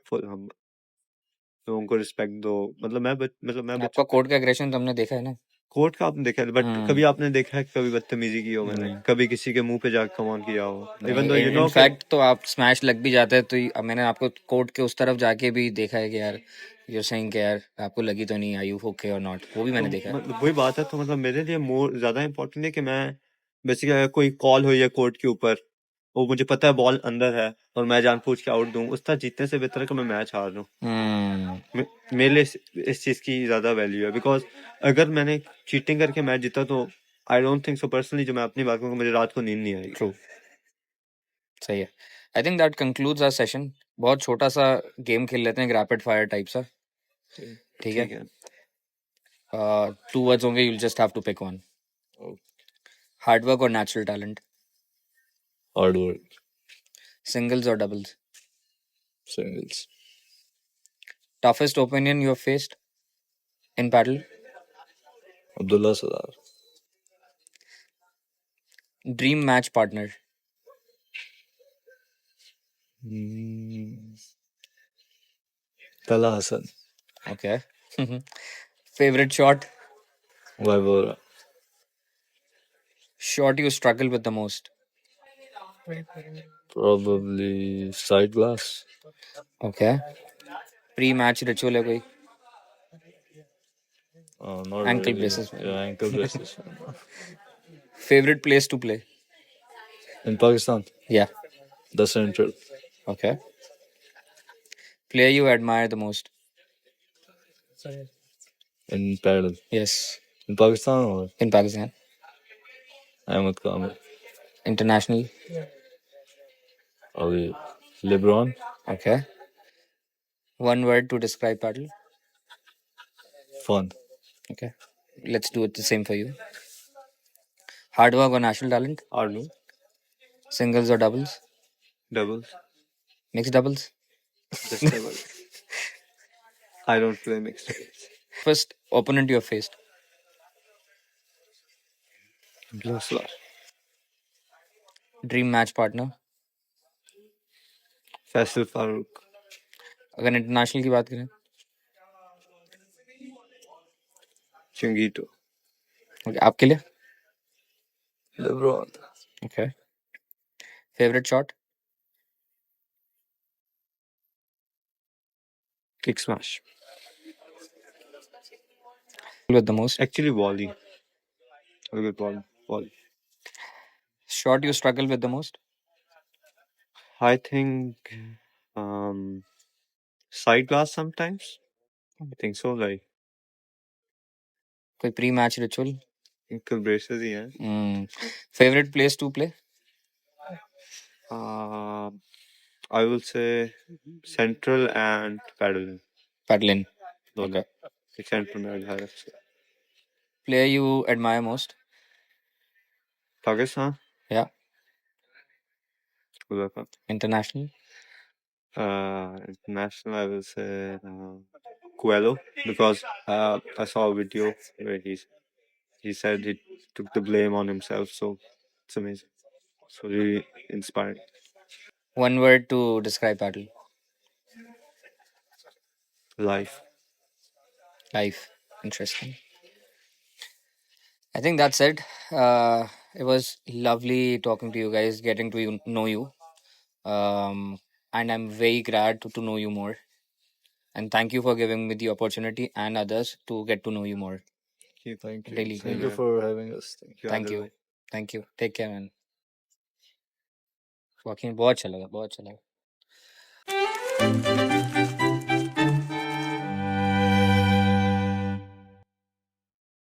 [SPEAKER 3] फुल हम लोगों को रिस्पेक्ट दो मतलब मैं
[SPEAKER 1] आपका
[SPEAKER 3] बच्चों
[SPEAKER 1] कोर्ट का एग्रेशन तो हमने देखा है ना।
[SPEAKER 3] कोर्ट का आपने देखा है बट कभी आपने देखा है कि कभी बदतमीजी की हो मैंने
[SPEAKER 1] हम्म,
[SPEAKER 3] कभी किसी के मुंह पे जाकर कमान किया हो इवन
[SPEAKER 1] नहीं,
[SPEAKER 3] दो यू नो के
[SPEAKER 1] इनफैक्ट तो आप स्मैश लग भी जाते हैं तो मैंने आपको कोर्ट के उस तरफ जाके भी देखा है कि यार यू सेइंग कि यार आपको लगी तो नहीं, आर यू ओके और नॉट, वो भी
[SPEAKER 3] तो
[SPEAKER 1] मैंने देखा है।
[SPEAKER 3] मतलब वही बात है तो मतलब मेरे लिए मोर ज्यादा इंपॉर्टेंट है कि मैं बेसिकली अगर कोई कॉल हुई है कोर्ट के ऊपर वो मुझे पता है बॉल अंदर है और मैं जानबूझ के आउट दूं उस तरह जीतने से बेहतर है कि मैं मैच हार दूं
[SPEAKER 1] हम्म,
[SPEAKER 3] मेरे लिए इस चीज की ज्यादा वैल्यू है बिकॉज अगर मैंने चीटिंग करके मैच जीता तो I don't think so personally जो मैं अपनी बात करूँ मुझे रात को नींद नहीं आएगी
[SPEAKER 1] ट्रू, सही है। I think that concludes our session. बहुत छोटा सा गेम खेल लेते हैं, रैपिड फायर टाइप सा, ठीक है?
[SPEAKER 3] ठीक है
[SPEAKER 1] 2 वर्ड्स होंगे, you'll just have to pick one. Hard work और natural talent?
[SPEAKER 2] Hard work
[SPEAKER 1] singles और doubles?
[SPEAKER 2] Singles
[SPEAKER 1] toughest opinion you have faced in padel?
[SPEAKER 2] Abdullah Sadar
[SPEAKER 1] dream match partner?
[SPEAKER 2] Talha Hasan
[SPEAKER 1] okay. Favourite shot?
[SPEAKER 2] Vibora
[SPEAKER 1] shot you struggle with the most?
[SPEAKER 2] probably side glass
[SPEAKER 1] Okay. Pre match ritual है कोई?
[SPEAKER 2] not
[SPEAKER 1] ankle
[SPEAKER 2] really
[SPEAKER 1] braces
[SPEAKER 2] yeah ankle braces
[SPEAKER 1] favourite place to play?
[SPEAKER 2] in Pakistan
[SPEAKER 1] या
[SPEAKER 2] the central
[SPEAKER 1] okay. Player you admire the most?
[SPEAKER 2] in paddle?
[SPEAKER 1] Yes,
[SPEAKER 2] In Pakistan or
[SPEAKER 1] in Pakistan.
[SPEAKER 2] Ahmed Kamil?
[SPEAKER 1] International.
[SPEAKER 2] Okay. LeBron?
[SPEAKER 1] Okay. One word to describe paddle.
[SPEAKER 2] Fun.
[SPEAKER 1] Okay. Let's do it the same for you. Hard work or national talent?
[SPEAKER 3] Arnold,
[SPEAKER 1] Singles or doubles?
[SPEAKER 3] doubles,
[SPEAKER 1] Mixed doubles?
[SPEAKER 3] just doubles. I don't play mixed doubles.
[SPEAKER 1] First opponent you have faced.
[SPEAKER 3] Bloslar,
[SPEAKER 1] Dream match partner.
[SPEAKER 3] Faisal Farouk,
[SPEAKER 1] अगर international की बात करें
[SPEAKER 3] Chingito,
[SPEAKER 1] okay, आपके लिए
[SPEAKER 2] LeBron.
[SPEAKER 1] okay. Favorite shot?
[SPEAKER 3] kick smash.
[SPEAKER 1] With the most.
[SPEAKER 3] Actually, volley. A good ball, volley.
[SPEAKER 1] Shot you struggle with the most?
[SPEAKER 3] I think side glass sometimes. I think so. Like
[SPEAKER 1] कोई pre match ritual?
[SPEAKER 3] ankle braces, yeah.
[SPEAKER 1] Favorite place to play?
[SPEAKER 3] I will say central and paddle.
[SPEAKER 1] Paddling.
[SPEAKER 3] दोनों.
[SPEAKER 1] Okay.
[SPEAKER 3] एक central में है actually.
[SPEAKER 1] Player you admire most?
[SPEAKER 3] Pakistan.
[SPEAKER 1] Yeah.
[SPEAKER 3] Uzbekistan.
[SPEAKER 1] International?
[SPEAKER 3] International, I will say Coelho, because I saw a video where he said he took the blame on himself, so it's amazing. So really inspiring.
[SPEAKER 1] One word to describe paddle.
[SPEAKER 3] Life.
[SPEAKER 1] Life. Interesting. I think that's it. It was lovely talking to you guys, getting to know you. And I'm very glad to know you more. And thank you for giving me the opportunity and others to get to know you more.
[SPEAKER 2] Thank you.
[SPEAKER 1] Really.
[SPEAKER 2] Thank you for having us. Thank you.
[SPEAKER 1] Thank
[SPEAKER 3] Adil
[SPEAKER 1] you.
[SPEAKER 3] bhai.
[SPEAKER 1] Thank you. Take care, man. Walking बहुत अच्छा लगा.